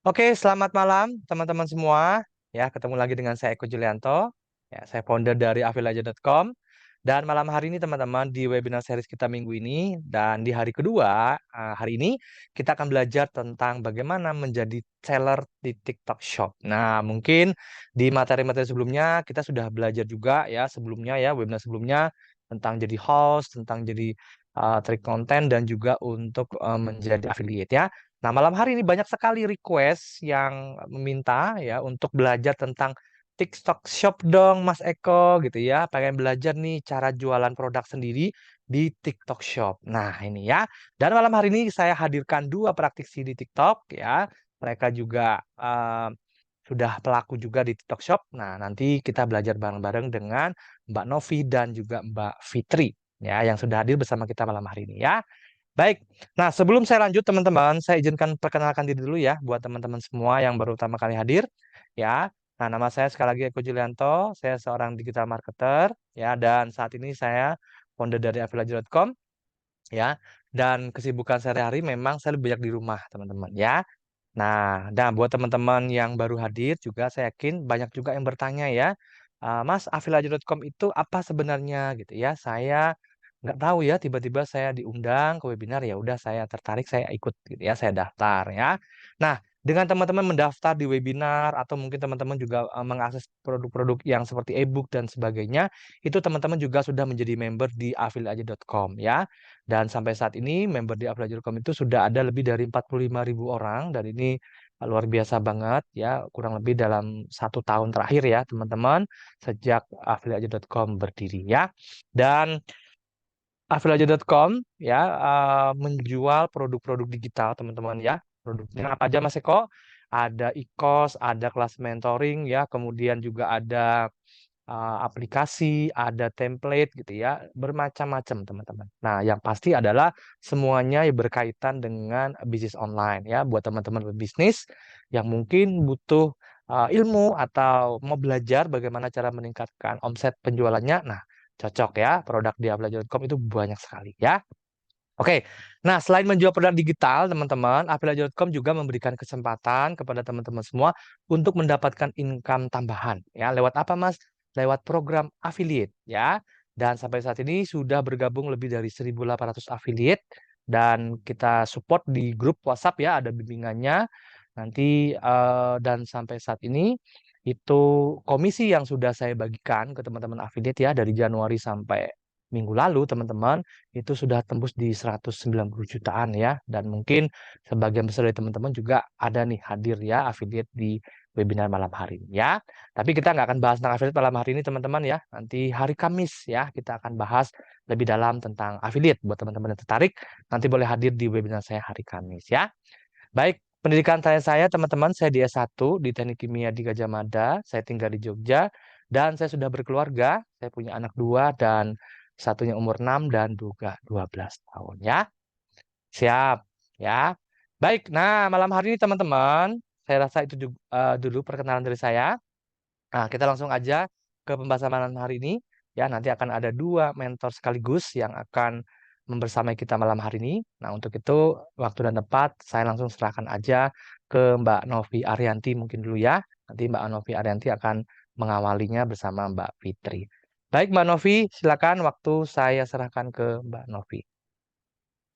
Oke, selamat malam teman-teman semua. Ya, ketemu lagi dengan saya Eko Julianto. Ya, saya founder dari afilaja.com. Dan malam hari ini teman-teman di webinar series kita minggu ini dan di hari kedua, hari ini kita akan belajar tentang bagaimana menjadi seller di TikTok Shop. Nah, mungkin di materi-materi sebelumnya kita sudah belajar juga ya sebelumnya ya webinar sebelumnya tentang jadi host, tentang jadi trik konten dan juga untuk menjadi affiliate ya. Nah, malam hari ini banyak sekali request yang meminta ya untuk belajar tentang TikTok Shop dong, Mas Eko gitu ya. Pengen belajar nih cara jualan produk sendiri di TikTok Shop. Nah, ini ya. Dan malam hari ini saya hadirkan dua praktisi di TikTok ya. Mereka juga sudah pelaku juga di TikTok Shop. Nah, nanti kita belajar bareng-bareng dengan Mbak Novi dan juga Mbak Fitri ya yang sudah hadir bersama kita malam hari ini ya. Baik, nah sebelum saya lanjut teman-teman, saya izinkan perkenalkan diri dulu ya buat teman-teman semua yang baru pertama kali hadir ya. Nah, nama saya sekali lagi Eko Julianto, saya seorang digital marketer ya dan saat ini saya founder dari afilaja.com ya. Dan kesibukan sehari-hari memang saya lebih banyak di rumah teman-teman ya. Nah, dan buat teman-teman yang baru hadir juga saya yakin banyak juga yang bertanya ya, Mas, afilaja.com itu apa sebenarnya gitu ya. Saya nggak tahu ya, tiba-tiba saya diundang ke webinar, ya udah saya tertarik, saya ikut gitu ya, saya daftar ya. Nah, dengan teman-teman mendaftar di webinar atau mungkin teman-teman juga mengakses produk-produk yang seperti e-book dan sebagainya, itu teman-teman juga sudah menjadi member di afilaja.com ya. Dan sampai saat ini member di afilaja.com itu sudah ada lebih dari 45.000 orang dan ini luar biasa banget ya, kurang lebih dalam 1 tahun terakhir ya teman-teman sejak afilaja.com berdiri ya. Dan afilaja.com ya menjual produk-produk digital teman-teman ya. Produknya apa aja Mas Eko? Ada e-course, ada kelas mentoring ya, kemudian juga ada aplikasi, ada template gitu ya, bermacam-macam teman-teman. Nah, yang pasti adalah semuanya yang berkaitan dengan bisnis online ya, buat teman-teman berbisnis yang mungkin butuh ilmu atau mau belajar bagaimana cara meningkatkan omset penjualannya. Nah, cocok ya, produk di afilaja.com itu banyak sekali ya. Oke, nah selain menjual produk digital, teman-teman, afilaja.com juga memberikan kesempatan kepada teman-teman semua untuk mendapatkan income tambahan. Ya, lewat apa, Mas? Lewat program affiliate, ya. Dan sampai saat ini sudah bergabung lebih dari 1.800 affiliate dan kita support di grup WhatsApp ya, ada bimbingannya. Nanti dan sampai saat ini itu komisi yang sudah saya bagikan ke teman-teman affiliate ya dari Januari sampai minggu lalu teman-teman itu sudah tembus di 190 jutaan ya. Dan mungkin sebagian besar dari teman-teman juga ada nih hadir ya affiliate di webinar malam hari ini ya. Tapi kita nggak akan bahas tentang affiliate malam hari ini teman-teman ya. Nanti hari Kamis ya kita akan bahas lebih dalam tentang affiliate. Buat teman-teman yang tertarik nanti boleh hadir di webinar saya hari Kamis ya. Baik, pendidikan saya teman-teman, saya di S1 di Teknik Kimia di Gajah Mada, saya tinggal di Jogja, dan saya sudah berkeluarga, saya punya anak dua, dan satunya umur 6 dan juga 12 tahun ya. Siap, ya. Baik, nah malam hari ini teman-teman, saya rasa itu juga, dulu perkenalan dari saya. Nah, kita langsung aja ke pembahasan malam hari ini. Ya, nanti akan ada dua mentor sekaligus yang akan membersamai kita malam hari ini. Nah, untuk itu waktu dan tempat saya langsung serahkan aja ke Mbak Novi Arianti mungkin dulu ya. Nanti Mbak Novi Arianti akan mengawalinya bersama Mbak Fitri. Baik, Mbak Novi, silakan waktu saya serahkan ke Mbak Novi.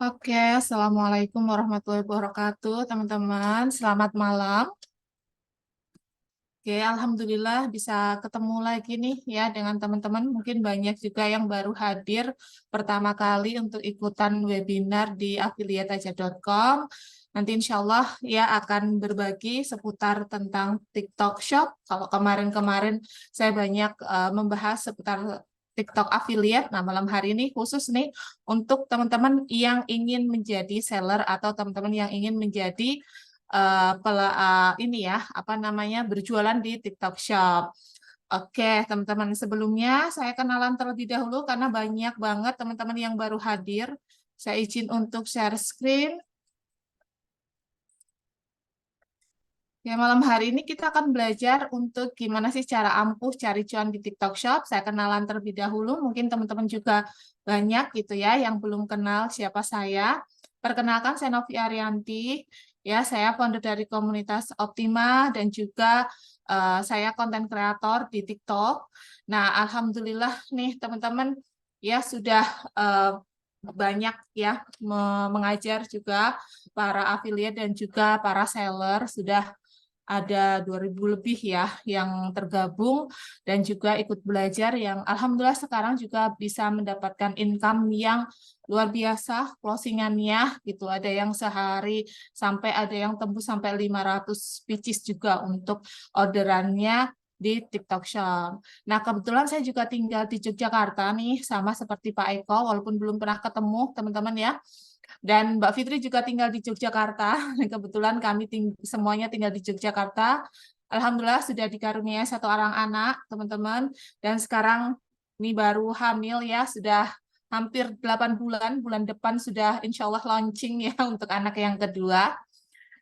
Oke, Assalamualaikum warahmatullahi wabarakatuh, teman-teman. Selamat malam. Oke, Alhamdulillah bisa ketemu lagi nih ya dengan teman-teman. Mungkin banyak juga yang baru hadir pertama kali untuk ikutan webinar di afiliateaja.com. Nanti insya Allah ya akan berbagi seputar tentang TikTok Shop. Kalau kemarin-kemarin saya banyak membahas seputar TikTok affiliate. Nah, malam hari ini khusus nih untuk teman-teman yang ingin menjadi seller atau teman-teman yang ingin menjadi ini ya, apa namanya, berjualan di TikTok Shop. Oke, teman-teman, sebelumnya saya kenalan terlebih dahulu karena banyak banget teman-teman yang baru hadir. Saya izin untuk share screen. Ya, malam hari ini kita akan belajar untuk gimana sih cara ampuh cari cuan di TikTok Shop. Saya kenalan terlebih dahulu, mungkin teman-teman juga banyak gitu ya yang belum kenal siapa saya. Perkenalkan, saya Novi Arianti. Ya, saya founder dari komunitas Optima dan juga saya konten kreator di TikTok. Nah, alhamdulillah nih teman-teman ya sudah banyak ya mengajar juga para affiliate dan juga para seller, sudah ada 2000 lebih ya yang tergabung dan juga ikut belajar, yang alhamdulillah sekarang juga bisa mendapatkan income yang luar biasa closingannya gitu. Ada yang sehari sampai ada yang tembus sampai 500 pieces juga untuk orderannya di TikTok Shop. Nah, kebetulan saya juga tinggal di Yogyakarta nih, sama seperti Pak Eko, walaupun belum pernah ketemu teman-teman ya. Dan Mbak Fitri juga tinggal di Yogyakarta. Kebetulan kami semuanya tinggal di Yogyakarta. Alhamdulillah sudah dikaruniai satu orang anak, teman-teman. Dan sekarang ini baru hamil ya, sudah hampir 8 bulan. Bulan depan sudah insya Allah launching ya untuk anak yang kedua.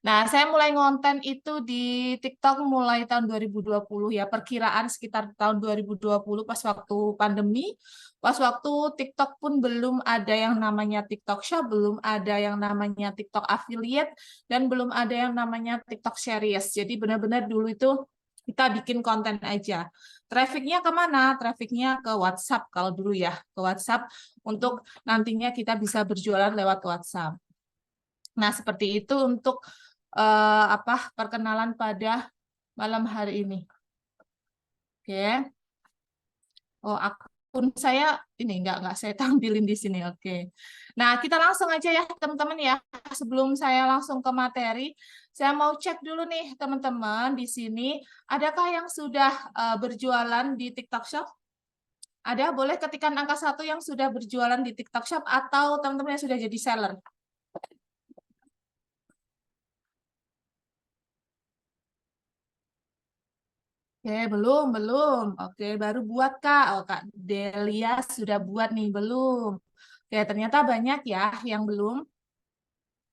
Nah, saya mulai ngonten itu di TikTok mulai tahun 2020 ya, perkiraan sekitar tahun 2020 pas waktu pandemi, pas waktu TikTok pun belum ada yang namanya TikTok Shop, belum ada yang namanya TikTok Affiliate, dan belum ada yang namanya TikTok Series. Jadi benar-benar dulu itu kita bikin konten aja. Trafficnya kemana? Trafficnya ke WhatsApp kalau dulu ya, ke WhatsApp untuk nantinya kita bisa berjualan lewat WhatsApp. Nah, seperti itu untuk perkenalan pada malam hari ini. Oke. Oh, akun saya ini enggak saya tampilin di sini. Oke. Nah, kita langsung aja ya, teman-teman ya. Sebelum saya langsung ke materi, saya mau cek dulu nih, teman-teman, di sini adakah yang sudah berjualan di TikTok Shop? Ada, boleh ketikkan angka 1 yang sudah berjualan di TikTok Shop atau teman-teman yang sudah jadi seller. Oke, belum. Oke, baru buat Kak. Oh, Kak Delia sudah buat nih, belum. Oke, ternyata banyak ya yang belum.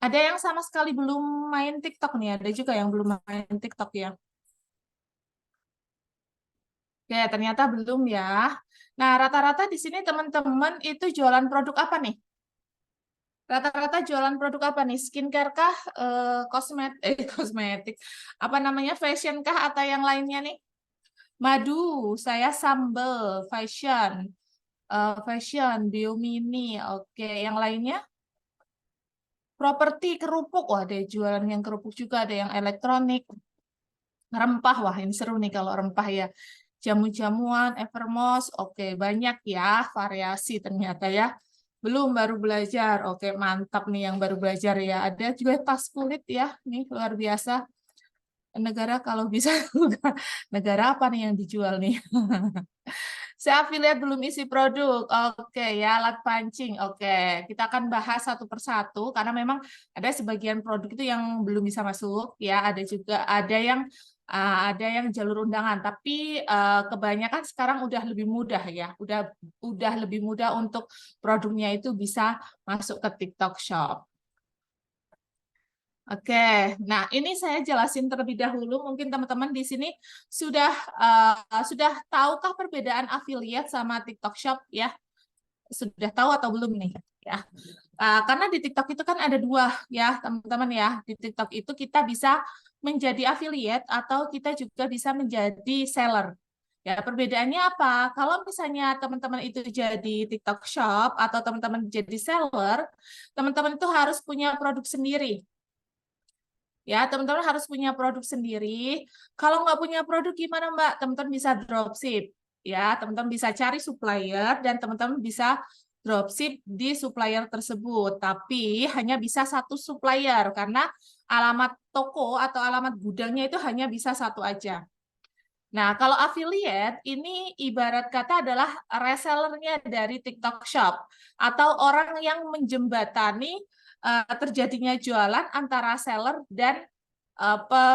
Ada yang sama sekali belum main TikTok nih, ada juga yang belum main TikTok ya. Oke, ternyata belum ya. Nah, rata-rata di sini teman-teman itu jualan produk apa nih? Rata-rata jualan produk apa nih? Skincare kah? Kosmetik. Apa namanya? Fashion kah atau yang lainnya nih? Madu, saya sambal, fashion, biomini, oke. Yang lainnya? Properti, kerupuk, wah ada jualan yang kerupuk juga, ada yang elektronik, rempah, wah ini seru nih kalau rempah ya. Jamu-jamuan, Evermost, oke banyak ya variasi ternyata ya. Belum, baru belajar, oke mantap nih yang baru belajar ya. Ada juga tas kulit ya, nih luar biasa. Negara kalau bisa, negara apa nih yang dijual nih? Saya affiliate belum isi produk. Oke ya, alat pancing. Oke, kita akan bahas satu persatu karena memang ada sebagian produk itu yang belum bisa masuk ya, ada juga ada yang jalur undangan, tapi kebanyakan sekarang udah lebih mudah ya. Udah lebih mudah untuk produknya itu bisa masuk ke TikTok Shop. Oke, nah ini saya jelasin terlebih dahulu. Mungkin teman-teman di sini sudah tahukah perbedaan affiliate sama TikTok Shop ya? Sudah tahu atau belum nih? Ya, karena di TikTok itu kan ada dua ya teman-teman ya. Di TikTok itu kita bisa menjadi affiliate atau kita juga bisa menjadi seller. Ya, perbedaannya apa? Kalau misalnya teman-teman itu jadi TikTok Shop atau teman-teman jadi seller, teman-teman itu harus punya produk sendiri. Ya, teman-teman harus punya produk sendiri. Kalau nggak punya produk gimana, Mbak? Teman-teman bisa dropship. Ya, teman-teman bisa cari supplier dan teman-teman bisa dropship di supplier tersebut. Tapi hanya bisa satu supplier karena alamat toko atau alamat gudangnya itu hanya bisa satu aja. Nah, kalau affiliate ini ibarat kata adalah resellernya dari TikTok Shop atau orang yang menjembatani terjadinya jualan antara seller dan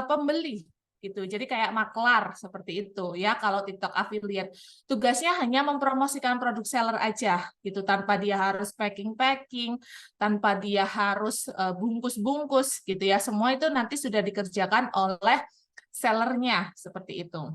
pembeli gitu. Jadi kayak maklar seperti itu ya kalau TikTok affiliate. Tugasnya hanya mempromosikan produk seller aja gitu tanpa dia harus packing-packing, tanpa dia harus bungkus-bungkus gitu ya. Semua itu nanti sudah dikerjakan oleh sellernya seperti itu.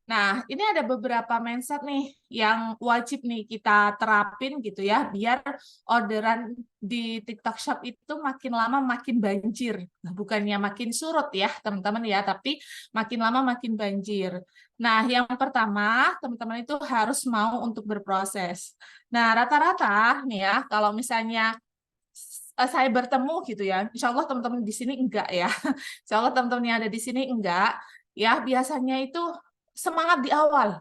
Nah, ini ada beberapa mindset nih yang wajib nih kita terapin gitu ya, biar orderan di TikTok Shop itu makin lama makin banjir. Nah, bukannya makin surut ya, teman-teman ya, tapi makin lama makin banjir. Nah, yang pertama, teman-teman itu harus mau untuk berproses. Nah, rata-rata nih ya, kalau misalnya saya bertemu gitu ya, insya Allah teman-teman di sini enggak ya, insya Allah teman-teman yang ada di sini enggak, ya biasanya itu semangat di awal,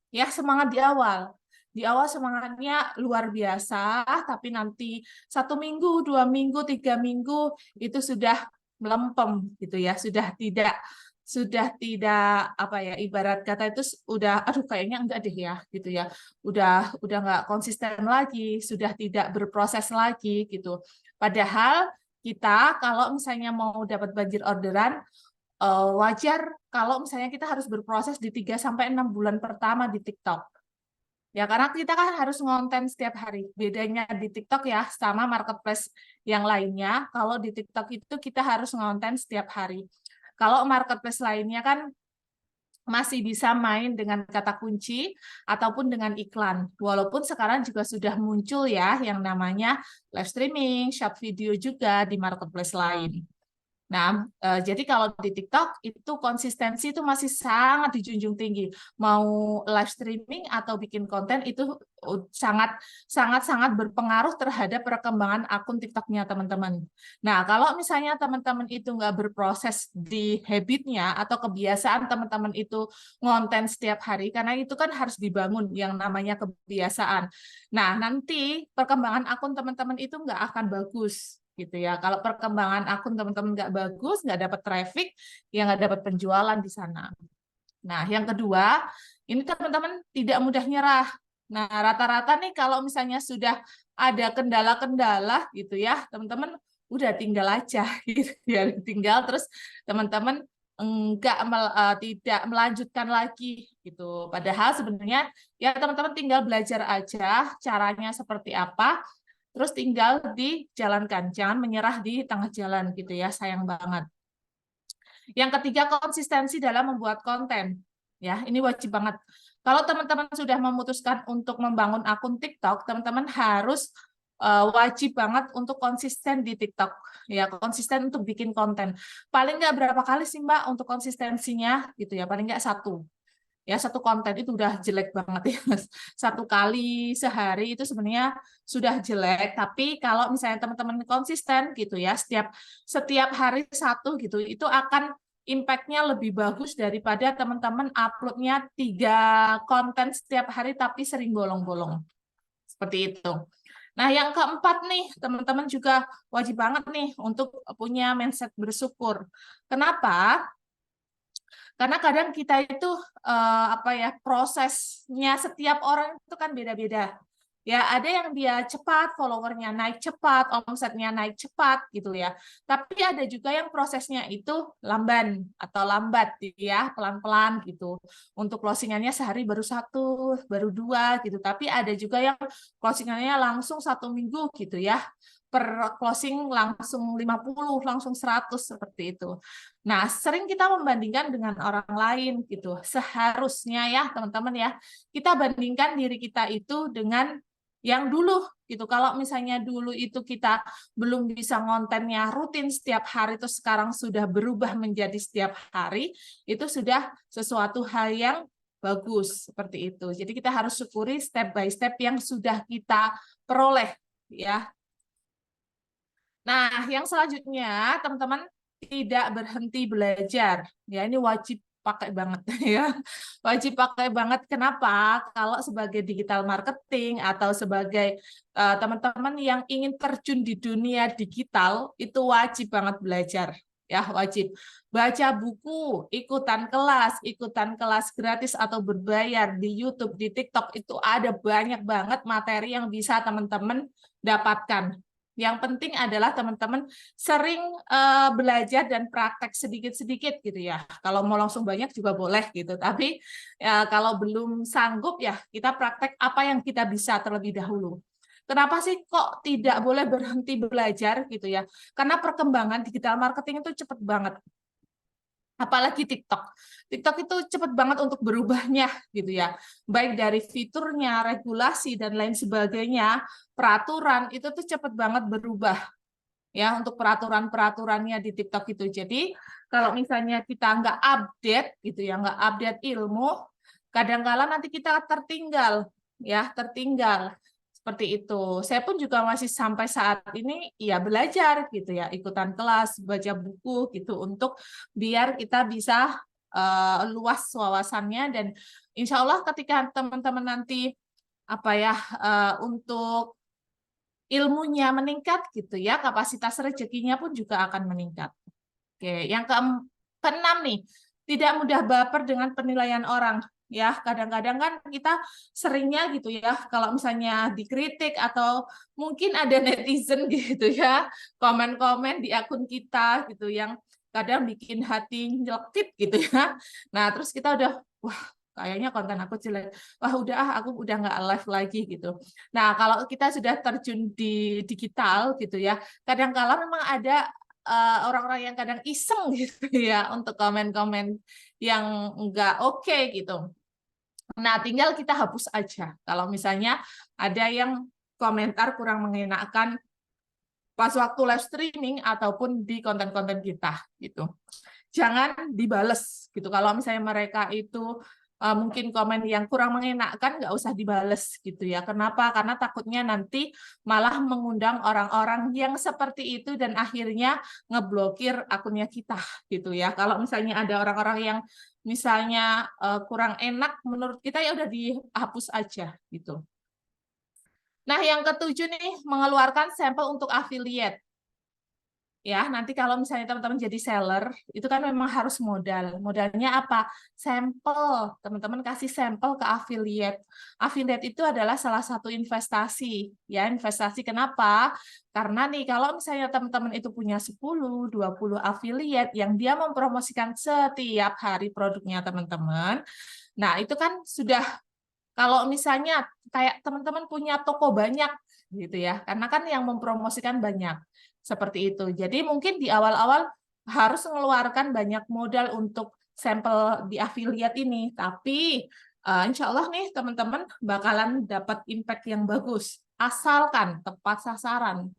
ya semangat di awal semangatnya luar biasa, tapi nanti 1 minggu, 2 minggu, 3 minggu itu sudah melempem gitu ya, sudah tidak apa ya, ibarat kata itu udah aduh kayaknya enggak deh ya gitu ya, udah nggak konsisten lagi, sudah tidak berproses lagi gitu. Padahal kita kalau misalnya mau dapat banjir orderan, wajar kalau misalnya kita harus berproses di 3 sampai 6 bulan pertama di TikTok. Ya, karena kita kan harus ngonten setiap hari. Bedanya di TikTok ya sama marketplace yang lainnya, kalau di TikTok itu kita harus ngonten setiap hari. Kalau marketplace lainnya kan masih bisa main dengan kata kunci ataupun dengan iklan. Walaupun sekarang juga sudah muncul ya yang namanya live streaming, short video juga di marketplace lain. Nah, jadi kalau di TikTok itu konsistensi itu masih sangat dijunjung tinggi. Mau live streaming atau bikin konten itu sangat sangat sangat berpengaruh terhadap perkembangan akun TikToknya teman-teman. Nah, kalau misalnya teman-teman itu nggak berproses di habitnya atau kebiasaan teman-teman itu ngonten setiap hari, karena itu kan harus dibangun yang namanya kebiasaan. Nah, nanti perkembangan akun teman-teman itu nggak akan bagus gitu ya. Kalau perkembangan akun teman-teman nggak bagus, nggak dapat traffic, ya nggak dapat penjualan di sana. Nah, yang kedua, ini teman-teman tidak mudah nyerah. Nah, rata-rata nih kalau misalnya sudah ada kendala-kendala gitu ya, teman-teman udah tinggal aja gitu ya, tinggal terus teman-teman tidak melanjutkan lagi gitu. Padahal sebenarnya ya teman-teman tinggal belajar aja caranya seperti apa, terus tinggal dijalankan, jangan menyerah di tengah jalan gitu ya, sayang banget. Yang ketiga, konsistensi dalam membuat konten. Ya, ini wajib banget. Kalau teman-teman sudah memutuskan untuk membangun akun TikTok, teman-teman harus wajib banget untuk konsisten di TikTok. Ya, konsisten untuk bikin konten. Paling nggak berapa kali sih Mbak untuk konsistensinya gitu ya, paling nggak satu. Ya, satu konten itu udah jelek banget ya, Mas. 1 kali sehari itu sebenarnya sudah jelek, tapi kalau misalnya teman-teman konsisten gitu ya, setiap hari satu gitu, itu akan impact-nya lebih bagus daripada teman-teman upload-nya 3 konten setiap hari tapi sering bolong-bolong. Seperti itu. Nah, yang keempat nih, teman-teman juga wajib banget nih untuk punya mindset bersyukur. Kenapa? Karena kadang kita itu apa ya, prosesnya setiap orang itu kan beda-beda. Ya, ada yang dia cepat, followernya naik cepat, omsetnya naik cepat gitu ya. Tapi ada juga yang prosesnya itu lamban atau lambat ya, pelan-pelan gitu. Untuk closingannya sehari baru 1, baru 2 gitu. Tapi ada juga yang closingannya langsung 1 minggu gitu ya. Per closing langsung 50, langsung 100 seperti itu. Nah, sering kita membandingkan dengan orang lain gitu. Seharusnya ya, teman-teman ya, kita bandingkan diri kita itu dengan yang dulu gitu. Kalau misalnya dulu itu kita belum bisa ngontennya rutin setiap hari, itu sekarang sudah berubah menjadi setiap hari, itu sudah sesuatu hal yang bagus seperti itu. Jadi kita harus syukuri step by step yang sudah kita peroleh ya. Nah, yang selanjutnya, teman-teman tidak berhenti belajar. Ya, ini wajib pakai banget ya. Wajib pakai banget. Kenapa? Kalau sebagai digital marketing atau sebagai teman-teman yang ingin terjun di dunia digital, itu wajib banget belajar. Ya, wajib. Baca buku, ikutan kelas gratis atau berbayar di YouTube, di TikTok, itu ada banyak banget materi yang bisa teman-teman dapatkan. Yang penting adalah teman-teman sering belajar dan praktek sedikit-sedikit gitu ya. Kalau mau langsung banyak juga boleh gitu. Tapi kalau belum sanggup ya kita praktek apa yang kita bisa terlebih dahulu. Kenapa sih kok tidak boleh berhenti belajar gitu ya? Karena perkembangan digital marketing itu cepat banget. Apalagi TikTok. TikTok itu cepat banget untuk berubahnya gitu ya. Baik dari fiturnya, regulasi dan lain sebagainya, peraturan itu tuh cepat banget berubah ya untuk peraturan-peraturannya di TikTok itu. Jadi kalau misalnya kita nggak update gitu ya, nggak update ilmu, kadang-kala nanti kita tertinggal ya, tertinggal seperti itu. Saya pun juga masih sampai saat ini ya belajar gitu ya, ikutan kelas, baca buku gitu untuk biar kita bisa luas wawasannya, dan insya Allah ketika teman-teman nanti apa ya untuk ilmunya meningkat gitu ya, kapasitas rezekinya pun juga akan meningkat. Oke, yang keenam nih, tidak mudah baper dengan penilaian orang. Ya, kadang-kadang kan kita seringnya gitu ya, kalau misalnya dikritik atau mungkin ada netizen gitu ya, komen-komen di akun kita gitu yang kadang bikin hati nyelekit gitu ya. Nah, terus kita udah, wah kayaknya konten aku jelek. Wah udah aku udah nggak live lagi gitu. Nah, kalau kita sudah terjun di digital gitu ya, kadang-kala memang ada orang-orang yang kadang iseng gitu ya untuk komen-komen yang nggak oke gitu. Nah, tinggal kita hapus aja. Kalau misalnya ada yang komentar kurang mengenakan pas waktu live streaming ataupun di konten-konten kita gitu. Jangan dibales gitu. Kalau misalnya mereka itu mungkin komen yang kurang mengenakan, nggak usah dibales gitu ya. Kenapa? Karena takutnya nanti malah mengundang orang-orang yang seperti itu dan akhirnya ngeblokir akunnya kita gitu ya. Kalau misalnya ada orang-orang yang misalnya kurang enak menurut kita, ya udah dihapus aja gitu. Nah, yang ketujuh nih, mengeluarkan sampel untuk affiliate. Ya, nanti kalau misalnya teman-teman jadi seller, itu kan memang harus modal. Modalnya apa? Sampel. Teman-teman kasih sampel ke affiliate. Affiliate itu adalah salah satu investasi. Ya, investasi kenapa? Karena nih, kalau misalnya teman-teman itu punya 10, 20 affiliate yang dia mempromosikan setiap hari produknya teman-teman, nah itu kan sudah, kalau misalnya kayak teman-teman punya toko banyak gitu ya, karena kan yang mempromosikan banyak seperti itu. Jadi mungkin di awal-awal harus mengeluarkan banyak modal untuk sampel di affiliate ini, tapi insya Allah nih teman-teman bakalan dapat impact yang bagus, asalkan tepat sasaran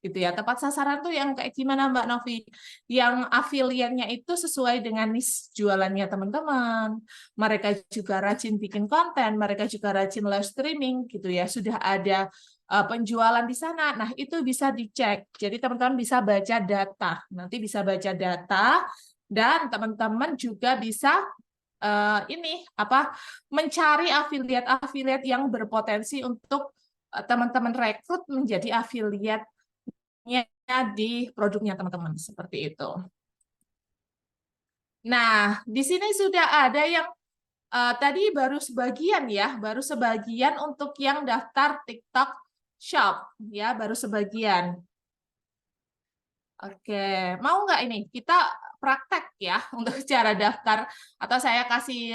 gitu ya. Tepat sasaran tuh yang kayak gimana Mbak Novi? Yang afiliatnya itu sesuai dengan niche jualannya teman-teman. Mereka juga rajin bikin konten, mereka juga rajin live streaming gitu ya. Sudah ada penjualan di sana. Nah, itu bisa dicek. Jadi teman-teman bisa baca data. Nanti bisa baca data dan teman-teman juga bisa ini apa mencari afiliat-afiliat yang berpotensi untuk teman-teman rekrut menjadi afiliat di produknya teman-teman seperti itu. Nah, di sini sudah ada yang tadi baru sebagian ya, baru sebagian untuk yang daftar TikTok Shop ya, baru sebagian. Oke, mau nggak ini kita praktek ya untuk cara daftar, atau saya kasih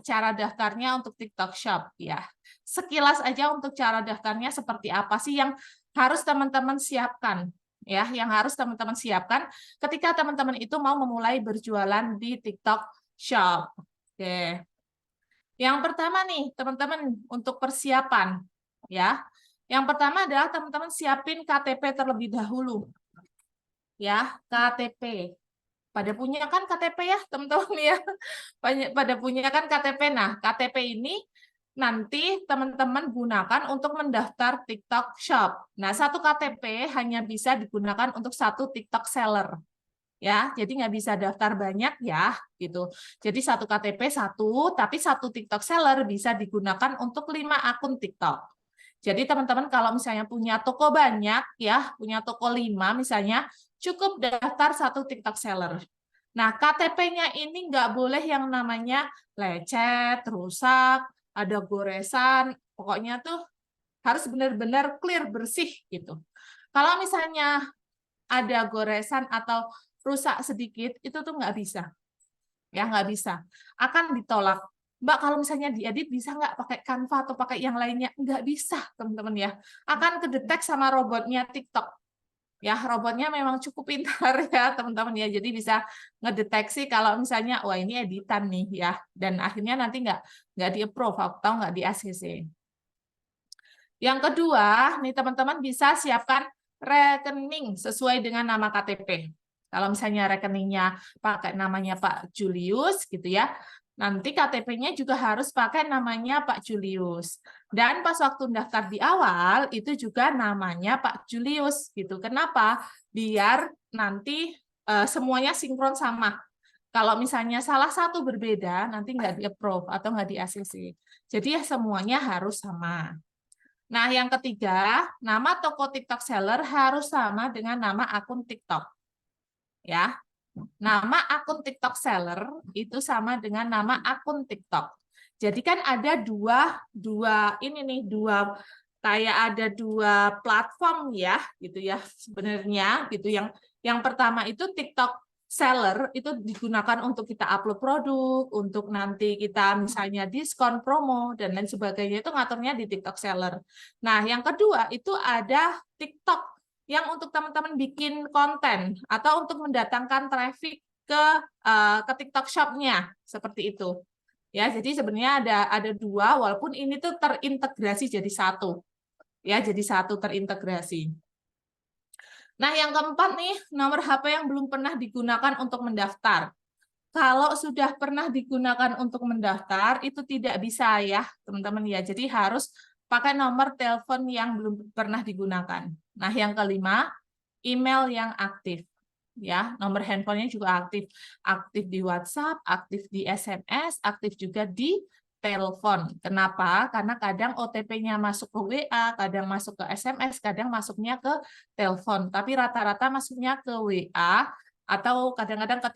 cara daftarnya untuk TikTok Shop ya. Sekilas aja untuk cara daftarnya seperti apa sih yang harus teman-teman siapkan ya, yang harus teman-teman siapkan ketika teman-teman itu mau memulai berjualan di TikTok Shop. Oke. Yang pertama nih, teman-teman untuk persiapan ya. Yang pertama adalah teman-teman siapin KTP terlebih dahulu. Ya, KTP. Pada punya kan KTP ya, teman-teman ya. Pada punya kan KTP. Nah, KTP ini nanti teman-teman gunakan untuk mendaftar TikTok Shop. Nah, satu KTP hanya bisa digunakan untuk satu TikTok seller. Ya, jadi nggak bisa daftar banyak ya, gitu. Jadi satu KTP satu, tapi satu TikTok seller bisa digunakan untuk 5 akun TikTok. Jadi teman-teman kalau misalnya punya toko banyak ya, punya toko 5 misalnya, cukup daftar satu TikTok seller. Nah, KTP-nya ini nggak boleh yang namanya lecet, rusak, ada goresan, pokoknya tuh harus benar-benar clear, bersih gitu. Kalau misalnya ada goresan atau rusak sedikit, itu tuh nggak bisa. Ya, nggak bisa. Akan ditolak. Mbak, kalau misalnya diedit bisa nggak pakai Canva atau pakai yang lainnya? Nggak bisa, teman-teman ya. Akan kedetek sama robotnya TikTok. Ya, robotnya memang cukup pintar ya, teman-teman ya. Jadi bisa ngedeteksi kalau misalnya, wah ini editan nih ya. Dan akhirnya nanti nggak di-approve atau nggak di-ACC. Yang kedua, nih teman-teman bisa siapkan rekening sesuai dengan nama KTP. Kalau misalnya rekeningnya pakai namanya Pak Julius gitu ya, nanti KTP-nya juga harus pakai namanya Pak Julius. Dan pas waktu daftar di awal itu juga namanya Pak Julius gitu. Kenapa? Biar nanti semuanya sinkron sama. Kalau misalnya salah satu berbeda, nanti nggak di-approve atau nggak di-ACC. Jadi ya semuanya harus sama. Nah, yang ketiga, nama toko TikTok seller harus sama dengan nama akun TikTok. Ya, nama akun TikTok seller itu sama dengan nama akun TikTok. Jadi kan ada kayak ada dua platform ya, gitu ya sebenarnya gitu. Yang pertama itu TikTok seller itu digunakan untuk kita upload produk, untuk nanti kita misalnya diskon, promo dan lain sebagainya itu ngaturnya di TikTok seller. Nah, yang kedua itu ada TikTok yang untuk teman-teman bikin konten atau untuk mendatangkan traffic ke TikTok Shop-nya seperti itu. Ya, jadi sebenarnya ada dua walaupun ini tuh terintegrasi jadi satu. Ya, jadi satu terintegrasi. Nah, yang keempat nih, nomor HP yang belum pernah digunakan untuk mendaftar. Kalau sudah pernah digunakan untuk mendaftar, itu tidak bisa ya, teman-teman ya. Jadi harus pakai nomor telepon yang belum pernah digunakan. Nah, yang kelima, email yang aktif. Ya, nomor handphonenya juga aktif. Aktif di WhatsApp, aktif di SMS, aktif juga di telepon. Kenapa? Karena kadang OTP-nya masuk ke WA, kadang masuk ke SMS, kadang masuknya ke telepon. Tapi rata-rata masuknya ke WA atau kadang-kadang ke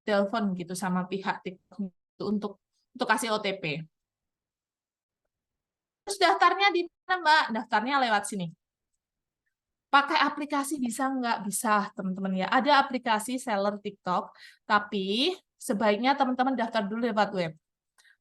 telepon gitu sama pihak TikTok untuk kasih OTP. Terus daftarnya di mana, Mbak? Daftarnya lewat sini. Pakai aplikasi bisa nggak? Bisa, teman-teman ya. Ada aplikasi seller TikTok, tapi sebaiknya teman-teman daftar dulu lewat web.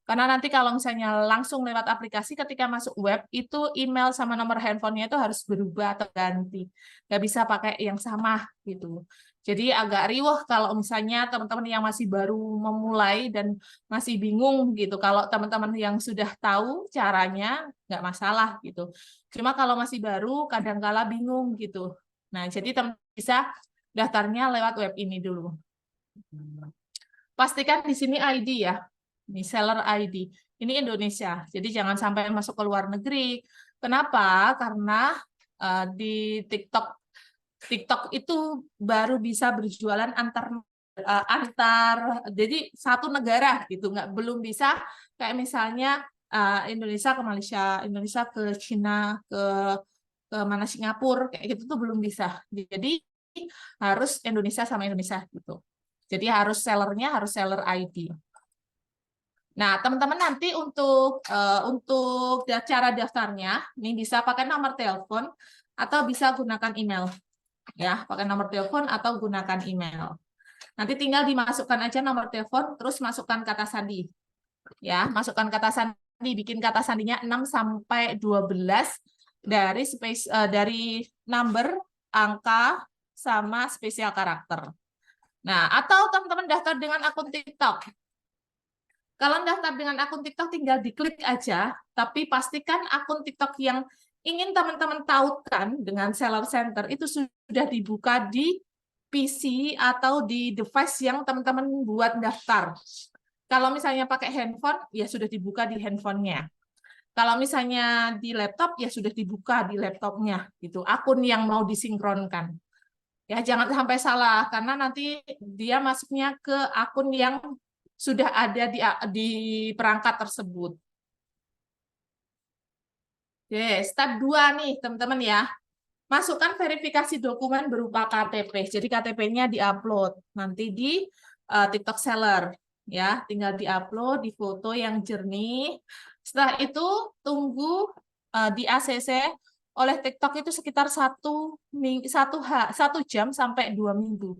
Karena nanti kalau misalnya langsung lewat aplikasi, ketika masuk web, itu email sama nomor handphonenya itu harus berubah atau ganti. Nggak bisa pakai yang sama gitu. Jadi agak riuh kalau misalnya teman-teman yang masih baru memulai dan masih bingung gitu. Kalau teman-teman yang sudah tahu caranya, nggak masalah gitu. Cuma kalau masih baru, kadang-kala bingung gitu. Nah, jadi teman-teman bisa daftarnya lewat web ini dulu. Pastikan di sini ID ya. Ini seller ID. Ini Indonesia. Jadi jangan sampai masuk ke luar negeri. Kenapa? Karena di TikTok itu baru bisa berjualan antar jadi satu negara gitu, belum bisa kayak misalnya Indonesia ke Malaysia, Indonesia ke Cina, ke mana Singapura kayak gitu tuh belum bisa. Jadi harus Indonesia sama Indonesia gitu. Jadi harus sellernya harus seller ID. Nah, teman-teman nanti untuk cara daftarnya ini bisa pakai nomor telepon atau bisa gunakan email. Ya, pakai nomor telepon atau gunakan email. Nanti tinggal dimasukkan aja nomor telepon terus masukkan kata sandi. Ya, masukkan kata sandi, bikin kata sandinya 6 sampai 12 dari number, angka sama spesial karakter. Nah, atau teman-teman daftar dengan akun TikTok. Kalau daftar dengan akun TikTok tinggal diklik aja, tapi pastikan akun TikTok yang ingin teman-teman tautkan dengan Seller Center itu sudah dibuka di PC atau di device yang teman-teman buat daftar. Kalau misalnya pakai handphone, ya sudah dibuka di handphonenya. Kalau misalnya di laptop, ya sudah dibuka di laptopnya, gitu. Akun yang mau disinkronkan. Ya, jangan sampai salah, karena nanti dia masuknya ke akun yang sudah ada di perangkat tersebut. Oke, step 2 nih, teman-teman ya. Masukkan verifikasi dokumen berupa KTP. Jadi KTP-nya diupload nanti di TikTok Seller. Ya, tinggal diupload di foto yang jernih. Setelah itu tunggu di ACC oleh TikTok itu sekitar 1 jam sampai 2 minggu.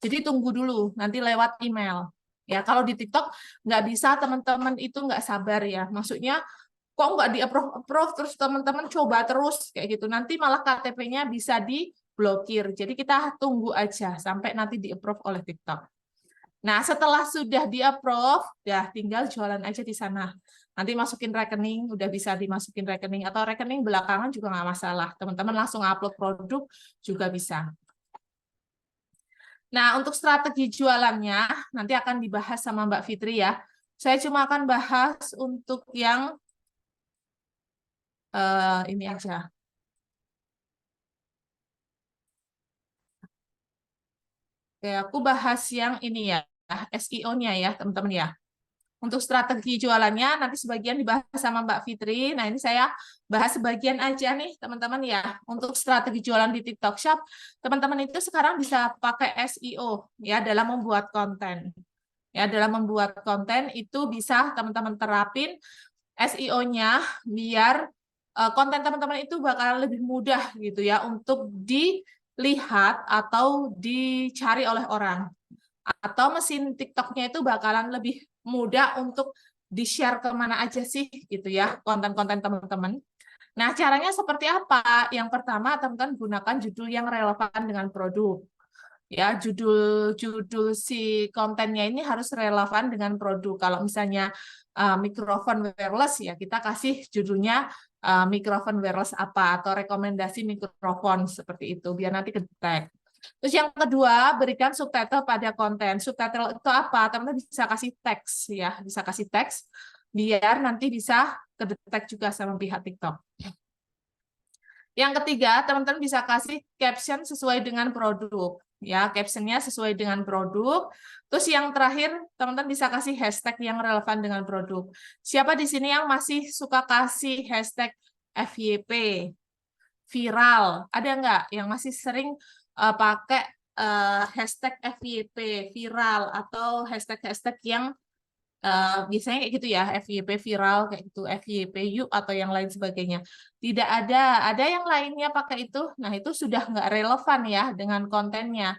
Jadi tunggu dulu, nanti lewat email. Ya, kalau di TikTok nggak bisa teman-teman itu nggak sabar ya. Maksudnya kok nggak di-approve terus teman-teman coba terus kayak gitu. Nanti malah KTP-nya bisa di blokir. Jadi kita tunggu aja sampai nanti di-approve oleh TikTok. Nah, setelah sudah di-approve, ya tinggal jualan aja di sana. Nanti masukin rekening, udah bisa dimasukin rekening, atau rekening belakangan juga nggak masalah. Teman-teman langsung upload produk juga bisa. Nah, untuk strategi jualannya, nanti akan dibahas sama Mbak Fitri ya. Saya cuma akan bahas untuk yang ini aja. Oke, aku bahas yang ini ya, SEO-nya ya, teman-teman ya. Untuk strategi jualannya nanti sebagian dibahas sama Mbak Fitri. Nah, ini saya bahas sebagian aja nih, teman-teman ya. Untuk strategi jualan di TikTok Shop, teman-teman itu sekarang bisa pakai SEO ya dalam membuat konten. Ya, dalam membuat konten itu bisa teman-teman terapin SEO-nya biar konten teman-teman itu bakal lebih mudah gitu ya untuk dilihat atau dicari oleh orang. Atau mesin TikTok-nya itu bakalan lebih mudah untuk di-share kemana aja sih gitu ya konten-konten teman-teman. Nah, caranya seperti apa? Yang pertama, teman-teman gunakan judul yang relevan dengan produk. Ya, judul si kontennya ini harus relevan dengan produk. Kalau misalnya mikrofon wireless ya kita kasih judulnya mikrofon wireless apa atau rekomendasi mikrofon seperti itu biar nanti kedetek. Terus yang kedua, berikan subtitle pada konten. Subtitle itu apa? Teman-teman bisa kasih teks ya, bisa kasih teks biar nanti bisa kedetek juga sama pihak TikTok. Yang ketiga, teman-teman bisa kasih caption sesuai dengan produk. Ya, captionnya sesuai dengan produk. Terus yang terakhir, teman-teman bisa kasih hashtag yang relevan dengan produk. Siapa di sini yang masih suka kasih hashtag FYP, viral? Ada nggak yang masih sering pakai hashtag FYP, viral, atau hashtag-hashtag yang biasanya kayak gitu ya, FYP viral kayak gitu, FYP yuk atau yang lain sebagainya. Tidak ada yang lainnya pakai itu. Nah, itu sudah nggak relevan ya dengan kontennya.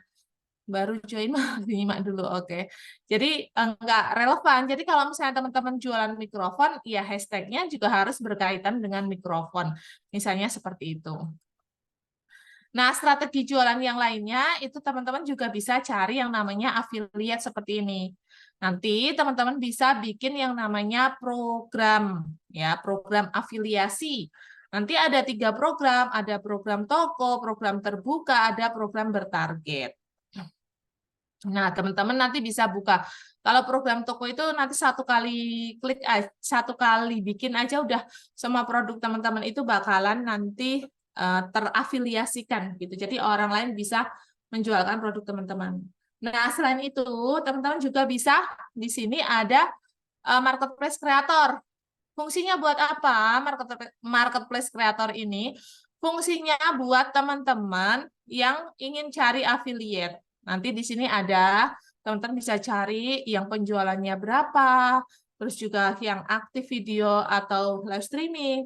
Baru join mah nyimak dulu, oke. Jadi nggak relevan. Jadi kalau misalnya teman-teman jualan mikrofon, ya hashtagnya juga harus berkaitan dengan mikrofon. Misalnya seperti itu. Nah, strategi jualan yang lainnya itu teman-teman juga bisa cari yang namanya affiliate seperti ini. Nanti teman-teman bisa bikin yang namanya program, ya, program afiliasi. Nanti ada 3 program, ada program toko, program terbuka, ada program bertarget. Nah, teman-teman nanti bisa buka. Kalau program toko itu nanti satu kali klik, satu kali bikin aja udah semua produk teman-teman itu bakalan nanti terafiliasikan gitu. Jadi orang lain bisa menjualkan produk teman-teman. Nah, selain itu, teman-teman juga bisa di sini ada marketplace kreator. Fungsinya buat apa? Marketplace kreator ini fungsinya buat teman-teman yang ingin cari affiliate. Nanti di sini ada, teman-teman bisa cari yang penjualannya berapa, terus juga yang aktif video atau live streaming.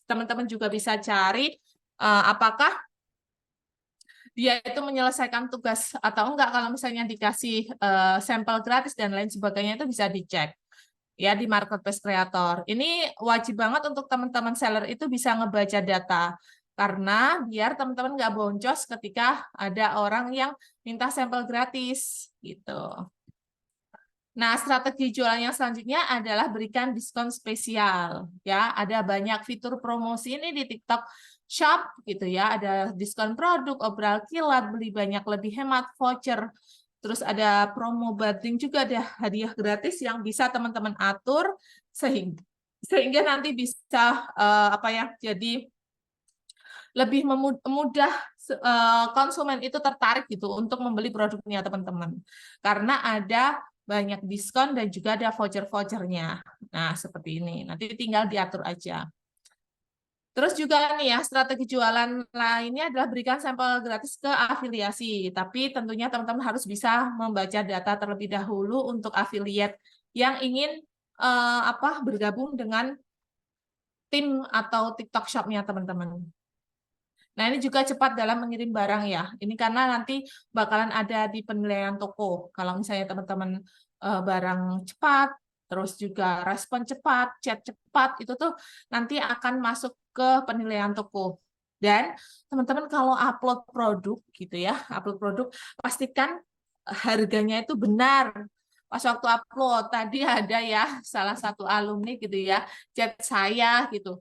Teman-teman juga bisa cari apakah dia itu menyelesaikan tugas atau enggak. Kalau misalnya dikasih sampel gratis dan lain sebagainya itu bisa dicek ya di marketplace kreator. Ini wajib banget untuk teman-teman seller itu bisa ngebaca data. Karena biar teman-teman nggak boncos ketika ada orang yang minta sampel gratis gitu. Nah, strategi jualan yang selanjutnya adalah berikan diskon spesial. Ya, ada banyak fitur promosi ini di TikTok Shop gitu ya. Ada diskon produk, obral kilat, beli banyak lebih hemat, voucher. Terus ada promo bundling juga, ada hadiah gratis yang bisa teman-teman atur sehingga nanti bisa apa ya? Jadi lebih mudah konsumen itu tertarik gitu untuk membeli produknya teman-teman. Karena ada banyak diskon dan juga ada voucher-vouchernya. Nah, seperti ini. Nanti tinggal diatur aja. Terus juga nih ya, strategi jualan lainnya adalah berikan sampel gratis ke afiliasi. Tapi tentunya teman-teman harus bisa membaca data terlebih dahulu untuk affiliate yang ingin bergabung dengan tim atau TikTok Shop-nya teman-teman. Nah, ini juga cepat dalam mengirim barang ya. Ini karena nanti bakalan ada di penilaian toko. Kalau misalnya teman-teman barang cepat, terus juga respon cepat, chat cepat, itu tuh nanti akan masuk ke penilaian toko. Dan teman-teman kalau upload produk gitu ya, upload produk, pastikan harganya itu benar. Pas waktu upload tadi ada ya salah satu alumni gitu ya, chat saya gitu.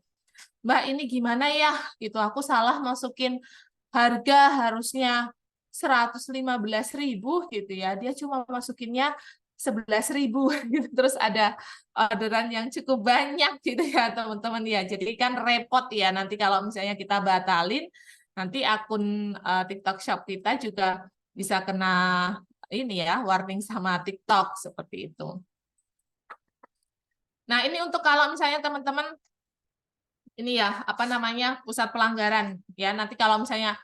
Mbak ini gimana ya gitu, aku salah masukin harga harusnya 115.000 gitu ya, dia cuma masukinnya 11.000 gitu. Terus ada orderan yang cukup banyak gitu ya teman-teman ya, jadi kan repot ya nanti kalau misalnya kita batalin, nanti akun TikTok Shop kita juga bisa kena ini ya warning sama TikTok seperti itu. Nah ini untuk kalau misalnya teman-teman ini ya apa namanya pusat pelanggaran ya, nanti kalau misalnya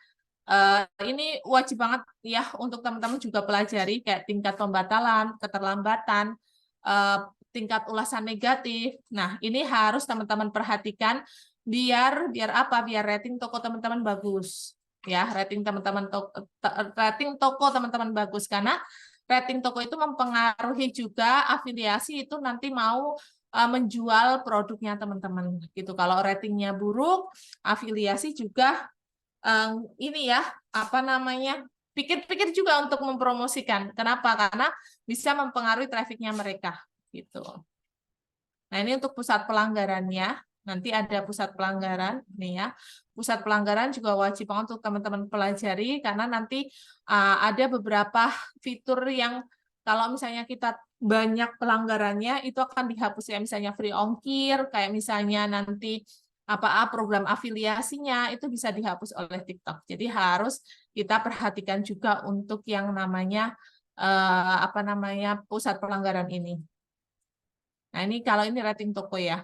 ini wajib banget ya untuk teman-teman juga pelajari kayak tingkat pembatalan, keterlambatan, eh, tingkat ulasan negatif. Nah, ini harus teman-teman perhatikan biar biar apa? Biar rating toko teman-teman bagus. Ya, rating toko teman-teman bagus karena rating toko itu mempengaruhi juga afiliasi itu nanti mau menjual produknya teman-teman gitu. Kalau ratingnya buruk, afiliasi juga ini ya apa namanya pikir-pikir juga untuk mempromosikan. Kenapa? Karena bisa mempengaruhi trafiknya mereka gitu. Nah ini untuk pusat pelanggarannya. Nanti ada pusat pelanggaran nih ya. Pusat pelanggaran juga wajib banget untuk teman-teman pelajari karena nanti ada beberapa fitur yang kalau misalnya kita banyak pelanggarannya itu akan dihapus ya, misalnya free ongkir, kayak misalnya nanti program afiliasinya itu bisa dihapus oleh TikTok. Jadi harus kita perhatikan juga untuk yang namanya pusat pelanggaran ini. Nah, ini kalau ini rating toko ya.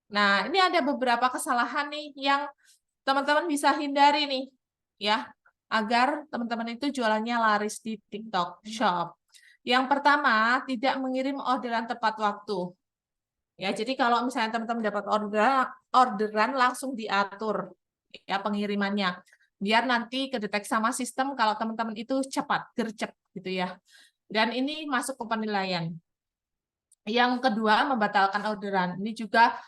Nah, ini ada beberapa kesalahan nih yang teman-teman bisa hindari nih ya, agar teman-teman itu jualannya laris di TikTok Shop. Yang pertama, tidak mengirim orderan tepat waktu. Ya, jadi kalau misalnya teman-teman dapat orderan langsung diatur ya pengirimannya. Biar nanti kedetek sama sistem kalau teman-teman itu cepat, gercep gitu ya. Dan ini masuk ke penilaian. Yang kedua, membatalkan orderan. Ini juga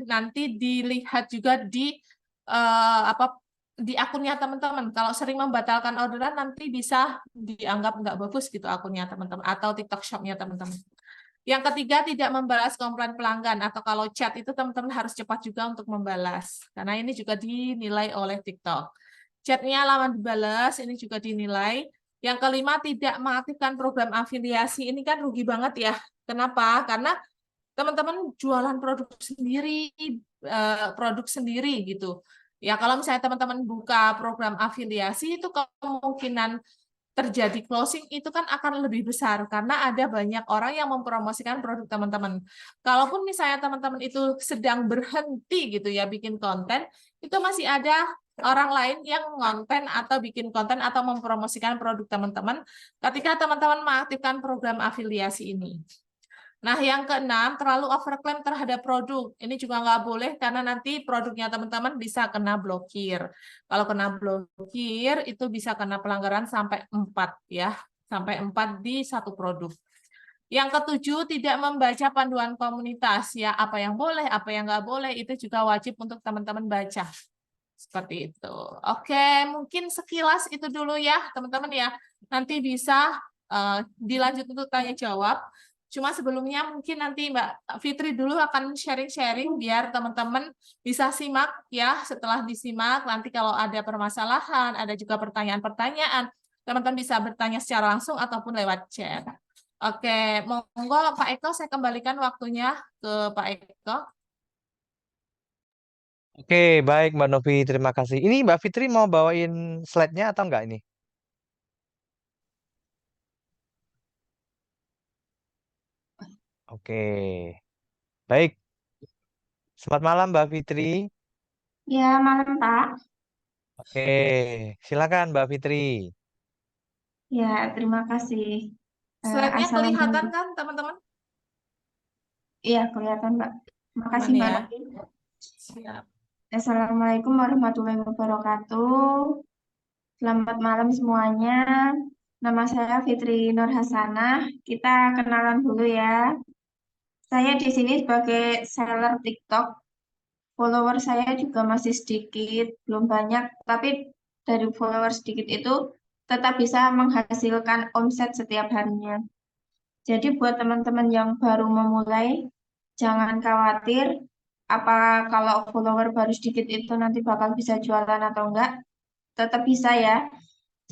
nanti dilihat juga di eh, apa di akunnya teman-teman. Kalau sering membatalkan orderan nanti bisa dianggap nggak bagus gitu akunnya teman-teman atau TikTok Shop-nya teman-teman. Yang ketiga, tidak membalas komplain pelanggan atau kalau chat itu teman-teman harus cepat juga untuk membalas. Karena ini juga dinilai oleh TikTok. Chatnya lama dibalas, ini juga dinilai. Yang kelima, tidak mengaktifkan program afiliasi. Ini kan rugi banget ya. Kenapa? Karena teman-teman jualan produk sendiri gitu. Ya kalau misalnya teman-teman buka program afiliasi itu kemungkinan terjadi closing itu kan akan lebih besar karena ada banyak orang yang mempromosikan produk teman-teman. Kalaupun misalnya teman-teman itu sedang berhenti gitu ya bikin konten, itu masih ada orang lain yang ngonten atau bikin konten atau mempromosikan produk teman-teman ketika teman-teman mengaktifkan program afiliasi ini. Nah, yang keenam, terlalu overclaim terhadap produk. Ini juga nggak boleh karena nanti produknya teman-teman bisa kena blokir. Kalau kena blokir, itu bisa kena pelanggaran sampai 4 ya. Sampai 4 di satu produk. Yang ketujuh, tidak membaca panduan komunitas. Ya, apa yang boleh, apa yang nggak boleh, itu juga wajib untuk teman-teman baca. Seperti itu. Oke, mungkin sekilas itu dulu ya, teman-teman ya. Nanti bisa dilanjut untuk tanya jawab. Cuma sebelumnya mungkin nanti Mbak Fitri dulu akan sharing-sharing biar teman-teman bisa simak ya. Setelah disimak, nanti kalau ada permasalahan, ada juga pertanyaan-pertanyaan, teman-teman bisa bertanya secara langsung ataupun lewat chat. Oke, monggo Pak Eko, saya kembalikan waktunya ke Pak Eko. Oke, baik Mbak Novi, terima kasih. Ini Mbak Fitri mau bawain slide-nya atau enggak ini? Oke, baik. Selamat malam Mbak Fitri. Ya, malam Pak. Oke, silakan Mbak Fitri. Ya, terima kasih. Slide-nya kelihatan Assalamualaikum. kan, teman-teman? Iya, kelihatan Mbak. Aman Makasih Mbak ya. Novi. Siap. Assalamualaikum warahmatullahi wabarakatuh. Selamat malam semuanya. Nama saya Fitri Nur Hasanah. Kita kenalan dulu ya. Saya di sini sebagai seller TikTok. follower saya juga masih sedikit, belum banyak, tapi dari follower sedikit itu tetap bisa menghasilkan omset setiap harinya. Jadi buat teman-teman yang baru memulai, jangan khawatir apa kalau follower baru sedikit itu nanti bakal bisa jualan atau enggak, tetap bisa ya.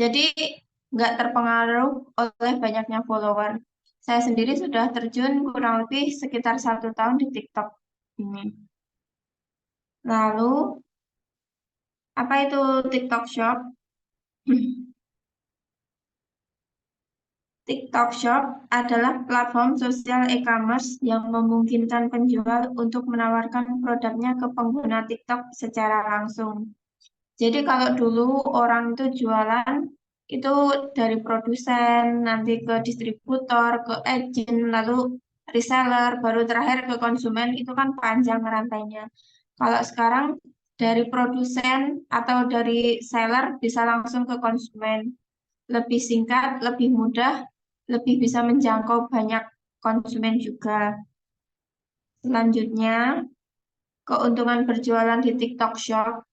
Jadi nggak terpengaruh oleh banyaknya follower. Saya sendiri sudah terjun kurang lebih sekitar 1 tahun di TikTok ini. Lalu, apa itu TikTok Shop? TikTok Shop adalah platform sosial e-commerce yang memungkinkan penjual untuk menawarkan produknya ke pengguna TikTok secara langsung. Jadi kalau dulu orang itu jualan itu dari produsen, nanti ke distributor, ke agent, lalu reseller, baru terakhir ke konsumen, itu kan panjang rantainya. Kalau sekarang dari produsen atau dari seller bisa langsung ke konsumen. Lebih singkat, lebih mudah, lebih bisa menjangkau banyak konsumen juga. Selanjutnya, keuntungan berjualan di TikTok Shop.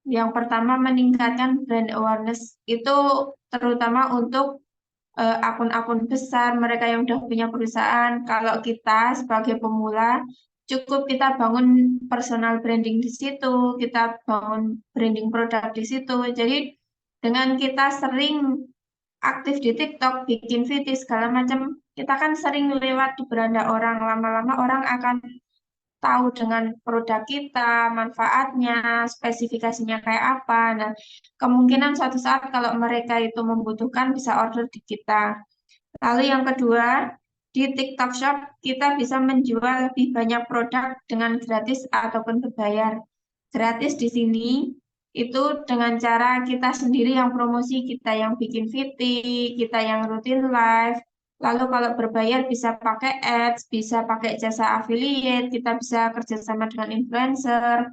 Yang pertama, meningkatkan brand awareness. Itu terutama untuk akun-akun besar, mereka yang udah punya perusahaan. Kalau kita sebagai pemula, cukup kita bangun personal branding di situ, kita bangun branding produk di situ. Jadi dengan kita sering aktif di TikTok, bikin VT segala macam, kita kan sering lewat di beranda orang. Lama-lama orang akan tahu dengan produk kita, manfaatnya, spesifikasinya kayak apa. Nah, kemungkinan suatu saat kalau mereka itu membutuhkan bisa order di kita. Lalu yang kedua, di TikTok Shop kita bisa menjual lebih banyak produk dengan gratis ataupun berbayar. Gratis di sini itu dengan cara kita sendiri yang promosi, kita yang bikin VT, kita yang rutin live. Lalu kalau berbayar bisa pakai ads, bisa pakai jasa affiliate, kita bisa kerjasama dengan influencer.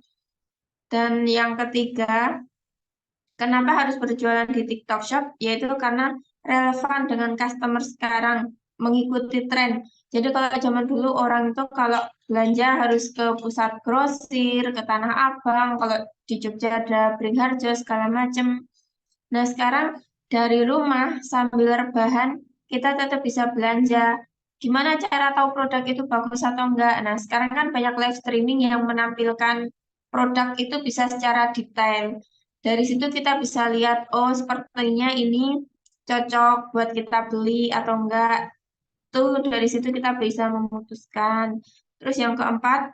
Dan yang ketiga, kenapa harus berjualan di TikTok Shop? Yaitu karena relevan dengan customer sekarang, mengikuti tren. Jadi kalau zaman dulu orang itu kalau belanja harus ke pusat grosir, ke Tanah Abang, kalau di Jogja ada Beringharjo, segala macam. Nah sekarang dari rumah sambil rebahan, kita tetap bisa belanja. Gimana cara tahu produk itu bagus atau enggak? Nah sekarang kan banyak live streaming yang menampilkan produk itu bisa secara detail. Dari situ kita bisa lihat, oh sepertinya ini cocok buat kita beli atau enggak. Tuh dari situ kita bisa memutuskan. Terus yang keempat,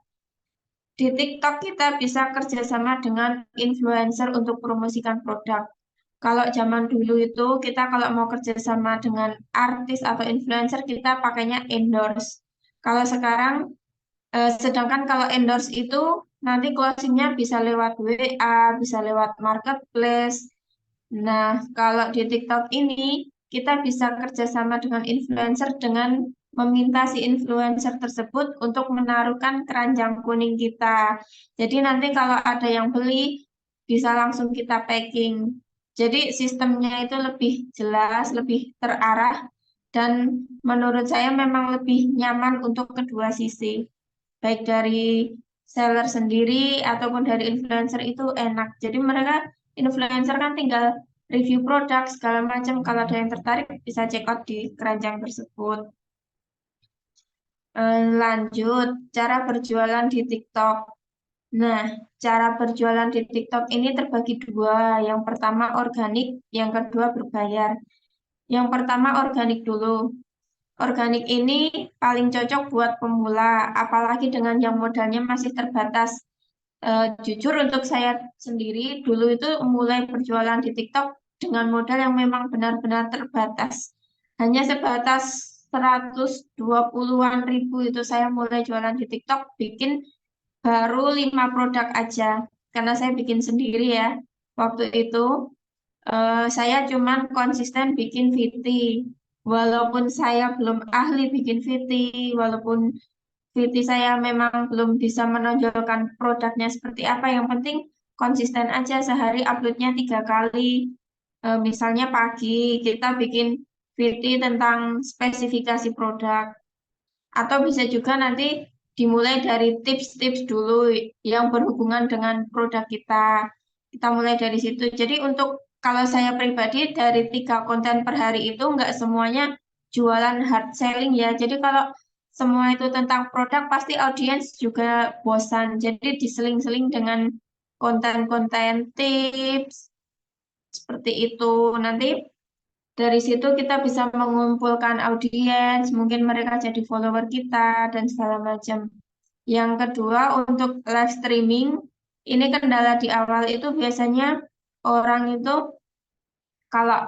di TikTok kita bisa kerjasama dengan influencer untuk promosikan produk. Kalau zaman dulu itu kita kalau mau kerjasama dengan artis atau influencer kita pakainya endorse. Kalau sekarang sedangkan kalau endorse itu nanti closingnya bisa lewat WA, bisa lewat marketplace. Nah, kalau di TikTok ini kita bisa kerjasama dengan influencer dengan meminta si influencer tersebut untuk menaruhkan keranjang kuning kita. Jadi nanti kalau ada yang beli bisa langsung kita packing. Jadi sistemnya itu lebih jelas, lebih terarah, dan menurut saya memang lebih nyaman untuk kedua sisi baik dari seller sendiri ataupun dari influencer itu enak. Jadi mereka influencer kan tinggal review produk segala macam. Kalau ada yang tertarik bisa check out di keranjang tersebut. Lanjut, cara berjualan di TikTok. Nah, cara berjualan di TikTok ini terbagi dua. Yang pertama organik, yang kedua berbayar. Yang pertama organik dulu. Organik ini paling cocok buat pemula, apalagi dengan yang modalnya masih terbatas. Jujur untuk saya sendiri, dulu itu mulai berjualan di TikTok dengan modal yang memang benar-benar terbatas. Hanya sebatas 120-an ribu itu saya mulai jualan di TikTok, bikin baru 5 produk aja. Karena saya bikin sendiri ya. Waktu itu saya cuman konsisten bikin VT. Walaupun saya belum ahli bikin VT, walaupun VT saya memang belum bisa menonjolkan produknya seperti apa, yang penting konsisten aja sehari uploadnya 3 kali. Misalnya pagi kita bikin VT tentang spesifikasi produk. Atau bisa juga nanti dimulai dari tips-tips dulu yang berhubungan dengan produk kita. Kita mulai dari situ. Jadi untuk kalau saya pribadi dari 3 konten per hari itu nggak semuanya jualan hard selling ya. Jadi kalau semua itu tentang produk pasti audiens juga bosan. Jadi diseling-seling dengan konten-konten tips seperti itu. Nanti dari situ kita bisa mengumpulkan audiens, mungkin mereka jadi follower kita dan segala macam. Yang kedua untuk live streaming, ini kendala di awal itu biasanya orang itu kalau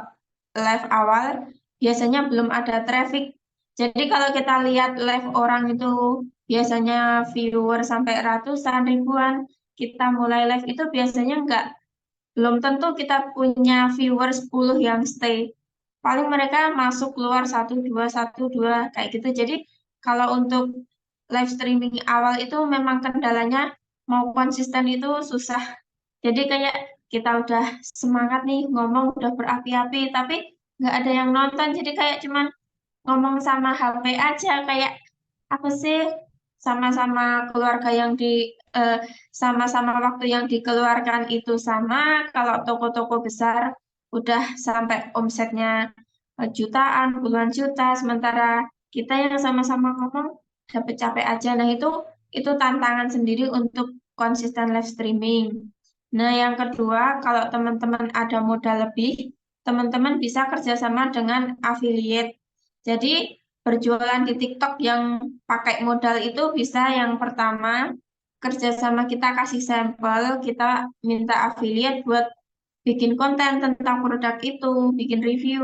live awal biasanya belum ada traffic. Jadi kalau kita lihat live orang itu biasanya viewer sampai ratusan ribuan, kita mulai live itu biasanya belum tentu kita punya viewer 10 yang stay. Paling mereka masuk keluar 1, 2 kayak gitu. Jadi kalau untuk live streaming awal itu memang kendalanya mau konsisten itu susah. Jadi kayak kita udah semangat nih ngomong udah berapi-api tapi nggak ada yang nonton. Jadi kayak cuman ngomong sama HP aja kayak apa sih sama-sama keluarga yang sama-sama waktu yang dikeluarkan itu sama. Kalau toko-toko besar udah sampai omsetnya jutaan, puluhan juta, sementara kita yang sama-sama ngomong dapat capek aja. Nah, itu tantangan sendiri untuk konsisten live streaming. Nah, yang kedua, kalau teman-teman ada modal lebih, teman-teman bisa kerjasama dengan affiliate. Jadi, berjualan di TikTok yang pakai modal itu bisa yang pertama, kerjasama kita kasih sampel, kita minta affiliate buat bikin konten tentang produk itu, bikin review,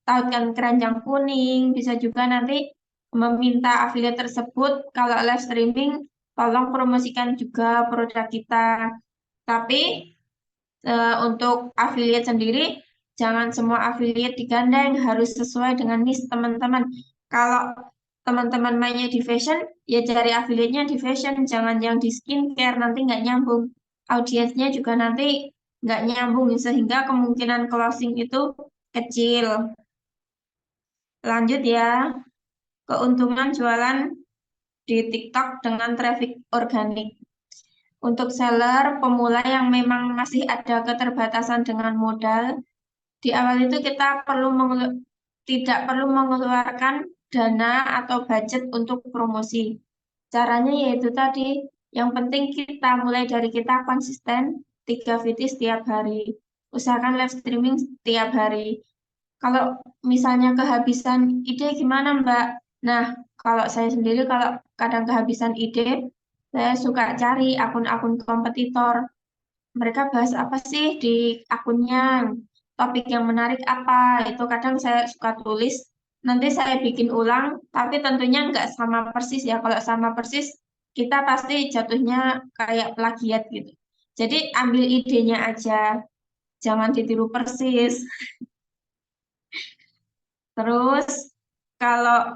tautkan keranjang kuning, bisa juga nanti meminta affiliate tersebut kalau live streaming, tolong promosikan juga produk kita. Tapi untuk affiliate sendiri, jangan semua affiliate digandeng, harus sesuai dengan niche teman-teman. Kalau teman-teman mainnya di fashion, ya cari affiliate-nya di fashion, jangan yang di skincare, nanti nggak nyambung. Audiensnya juga nanti nggak nyambung, sehingga kemungkinan closing itu kecil. Lanjut ya, keuntungan jualan di TikTok dengan traffic organik. Untuk seller pemula yang memang masih ada keterbatasan dengan modal, di awal itu kita tidak perlu mengeluarkan dana atau budget untuk promosi. Caranya yaitu tadi, yang penting kita mulai dari kita konsisten 3 video setiap hari. Usahakan live streaming setiap hari. Kalau misalnya kehabisan ide gimana Mbak? Nah, kalau saya sendiri kalau kadang kehabisan ide, saya suka cari akun-akun kompetitor. Mereka bahas apa sih di akunnya, topik yang menarik apa, itu kadang saya suka tulis, nanti saya bikin ulang, tapi tentunya nggak sama persis ya, kalau sama persis kita pasti jatuhnya kayak plagiat gitu. Jadi ambil idenya aja, jangan ditiru persis. Terus kalau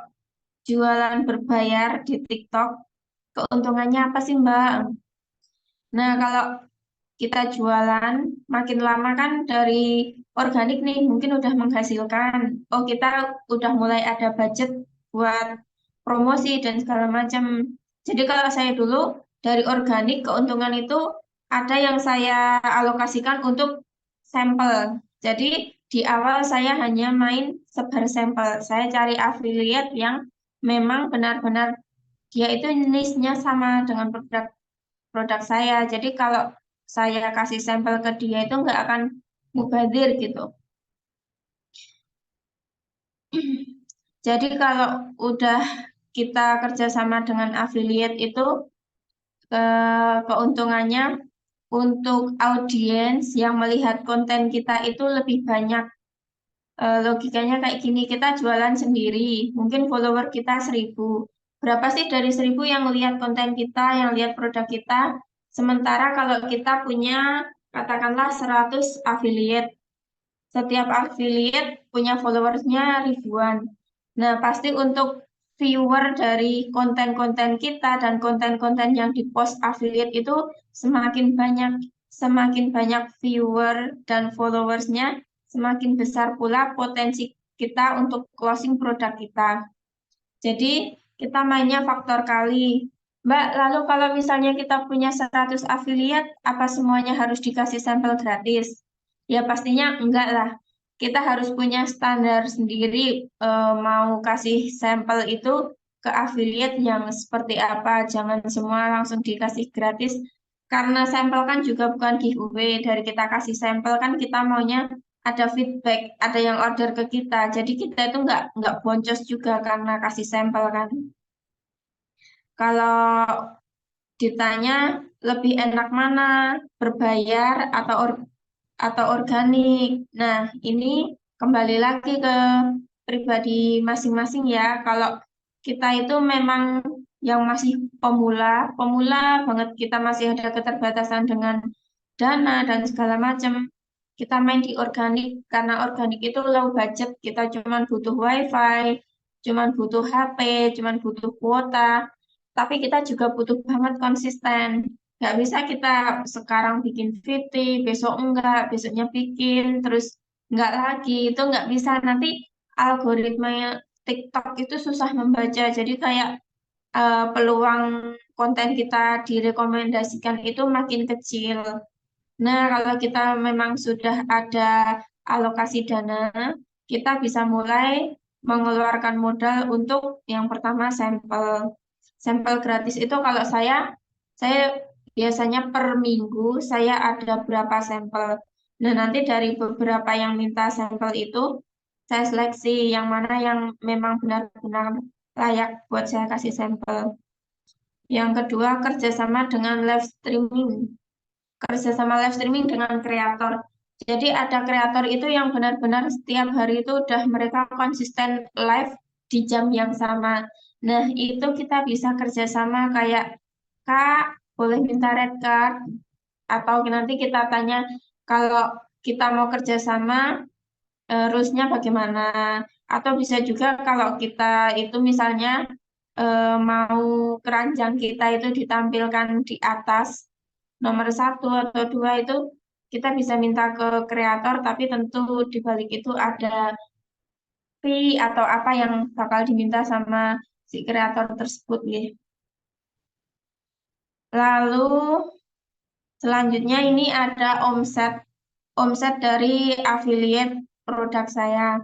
jualan berbayar di TikTok, keuntungannya apa sih Mbak? Nah, kalau kita jualan, makin lama kan dari organik nih, mungkin udah menghasilkan. Oh, kita udah mulai ada budget buat promosi dan segala macam. Jadi kalau saya dulu dari organik, keuntungan itu ada yang saya alokasikan untuk sampel. Jadi di awal saya hanya main sebar sampel. Saya cari affiliate yang memang benar-benar dia itu niche-nya sama dengan produk saya. Jadi kalau saya kasih sampel ke dia itu nggak akan mubazir gitu. Jadi kalau udah kita kerjasama dengan affiliate itu keuntungannya untuk audiens yang melihat konten kita itu lebih banyak. Logikanya kayak gini, kita jualan sendiri, mungkin follower kita 1.000. Berapa sih dari 1.000 yang lihat konten kita, yang lihat produk kita? Sementara kalau kita punya katakanlah 100 affiliate, setiap affiliate punya followersnya ribuan. Nah, pasti untuk viewer dari konten-konten kita dan konten-konten yang dipost affiliate itu semakin banyak viewer dan followersnya, semakin besar pula potensi kita untuk closing produk kita. Jadi, kita mainnya faktor kali. Mbak, lalu kalau misalnya kita punya 100 afiliat, apa semuanya harus dikasih sampel gratis? Ya pastinya enggak lah. Kita harus punya standar sendiri, mau kasih sampel itu ke afiliat yang seperti apa. Jangan semua langsung dikasih gratis. Karena sampel kan juga bukan giveaway. Dari kita kasih sampel kan kita maunya ada feedback, ada yang order ke kita. Jadi kita itu enggak boncos juga karena kasih sampel kan. Kalau ditanya lebih enak mana, berbayar atau organik. Nah, ini kembali lagi ke pribadi masing-masing ya. Kalau kita itu memang yang masih pemula banget, kita masih ada keterbatasan dengan dana dan segala macam. Kita main di organik karena organik itu low budget, kita cuma butuh wifi, cuma butuh HP, cuma butuh kuota, tapi kita juga butuh banget konsisten. Nggak bisa kita sekarang bikin VT, besok enggak, besoknya bikin, terus enggak lagi. Itu nggak bisa. Nanti algoritma TikTok itu susah membaca. Jadi kayak peluang konten kita direkomendasikan itu makin kecil. Nah, kalau kita memang sudah ada alokasi dana, kita bisa mulai mengeluarkan modal untuk yang pertama sampel. Sampel gratis itu kalau saya biasanya per minggu saya ada berapa sampel. Nah, nanti dari beberapa yang minta sampel itu, saya seleksi yang mana yang memang benar-benar layak buat saya kasih sampel. Yang kedua, kerjasama dengan live streaming. Kerjasama live streaming dengan kreator. Jadi ada kreator itu yang benar-benar setiap hari itu udah mereka konsisten live di jam yang sama. Nah, itu kita bisa kerjasama kayak, Kak, boleh minta red card? Atau nanti kita tanya, kalau kita mau kerjasama, rules-nya bagaimana? Atau bisa juga kalau kita itu misalnya mau keranjang kita itu ditampilkan di atas nomor 1 atau 2 itu kita bisa minta ke kreator, tapi tentu di balik itu ada fee atau apa yang bakal diminta sama si kreator tersebut ya. Lalu selanjutnya ini ada omset dari affiliate produk saya.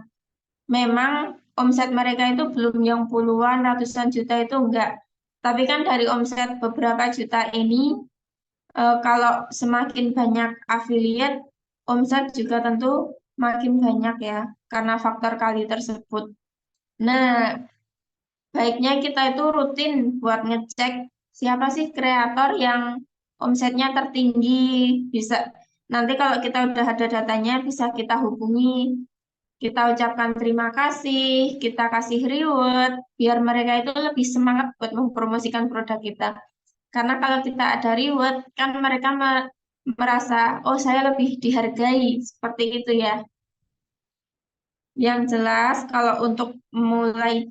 Memang omset mereka itu belum yang puluhan, ratusan juta itu enggak. Tapi kan dari omset beberapa juta ini, kalau semakin banyak affiliate, omset juga tentu makin banyak ya, karena faktor kali tersebut. Nah, baiknya kita itu rutin buat ngecek siapa sih kreator yang omsetnya tertinggi. Bisa nanti kalau kita udah ada datanya, bisa kita hubungi, kita ucapkan terima kasih, kita kasih reward, biar mereka itu lebih semangat buat mempromosikan produk kita. Karena kalau kita ada reward, kan mereka merasa, oh saya lebih dihargai, seperti itu ya. Yang jelas, kalau untuk mulai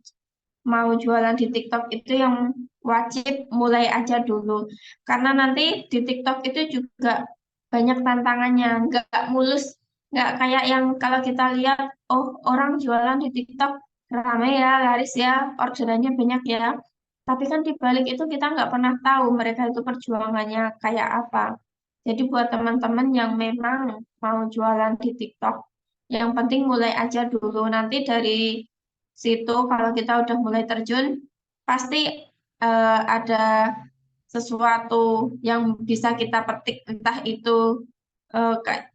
mau jualan di TikTok itu yang wajib mulai aja dulu. Karena nanti di TikTok itu juga banyak tantangannya, nggak mulus, nggak kayak yang kalau kita lihat, oh orang jualan di TikTok ramai ya, laris ya, orderannya banyak ya. Tapi kan di balik itu kita nggak pernah tahu mereka itu perjuangannya kayak apa. Jadi buat teman-teman yang memang mau jualan di TikTok, yang penting mulai aja dulu. Nanti dari situ kalau kita udah mulai terjun, pasti ada sesuatu yang bisa kita petik, eh, kayak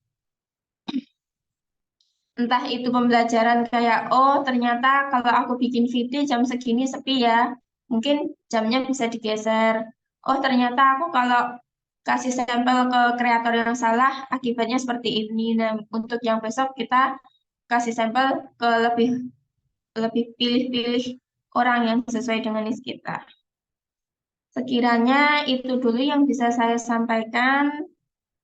entah itu pembelajaran kayak, oh ternyata kalau aku bikin video jam segini sepi ya, mungkin jamnya bisa digeser. Oh ternyata aku kalau kasih sampel ke kreator yang salah, akibatnya seperti ini. Nah, untuk yang besok kita kasih sampel ke lebih lebih pilih-pilih orang yang sesuai dengan niche kita. Sekiranya itu dulu yang bisa saya sampaikan.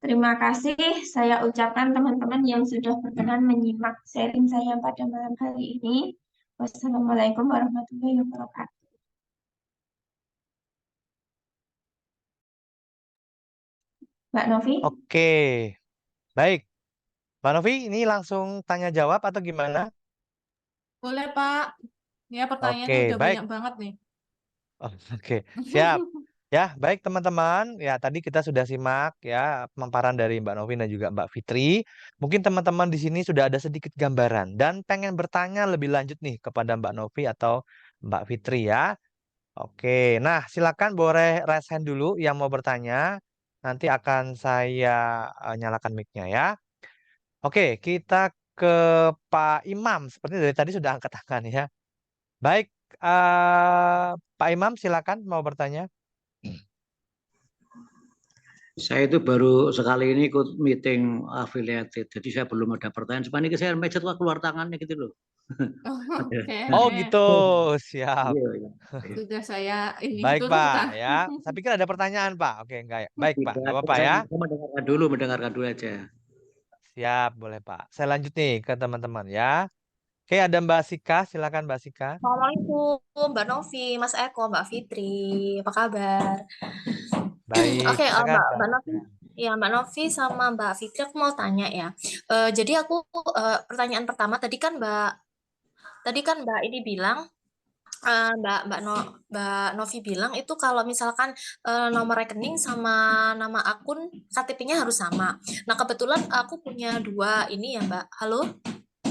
Terima kasih saya ucapkan teman-teman yang sudah berkenan menyimak sharing saya pada malam hari ini. Wassalamualaikum warahmatullahi wabarakatuh. Mbak Novi, Oke, baik. Mbak Novi, ini langsung tanya jawab atau gimana? Boleh, Pak. Ya, pertanyaannya Oke, udah baik. banyak banget nih. Oh, oke, siap. Ya, baik teman-teman. Ya, tadi kita sudah simak ya pemaparan dari Mbak Novi dan juga Mbak Fitri. Mungkin teman-teman di sini sudah ada sedikit gambaran dan pengen bertanya lebih lanjut nih kepada Mbak Novi atau Mbak Fitri ya. Oke, nah silakan boleh raise hand dulu yang mau bertanya. Nanti akan saya nyalakan mic-nya ya. Oke, kita ke Pak Imam. Seperti dari tadi sudah angkat tangan ya. Baik, Pak Imam silakan mau bertanya. Saya itu baru sekali ini ikut meeting affiliated, jadi saya belum ada pertanyaan. Cuma ini saya mencet keluar tangannya gitu loh. Oke, Oh gitu, siap. Iya, iya. sudah saya ini Baik Pak turunkan. ya. Saya pikir ada pertanyaan Pak. Oke enggak ya. Baik Pak, Tidak, enggak apa-apa saya ya. mendengarkan dulu aja. Siap, boleh Pak. Saya lanjut nih ke teman-teman ya. Oke, ada Mbak Sika, silakan Mbak Sika. Assalamualaikum, Mbak Novi, Mas Eko, Mbak Fitri, apa kabar? Baik, Oke, silakan Mbak Mbak Novi, Sika. ya Mbak Novi sama Mbak Fitri, aku mau tanya ya. Jadi aku pertanyaan pertama tadi kan Mbak ini bilang, Mbak Novi bilang itu kalau misalkan nomor rekening sama nama akun KTP-nya harus sama. Nah kebetulan aku punya dua ini ya Mbak. Halo,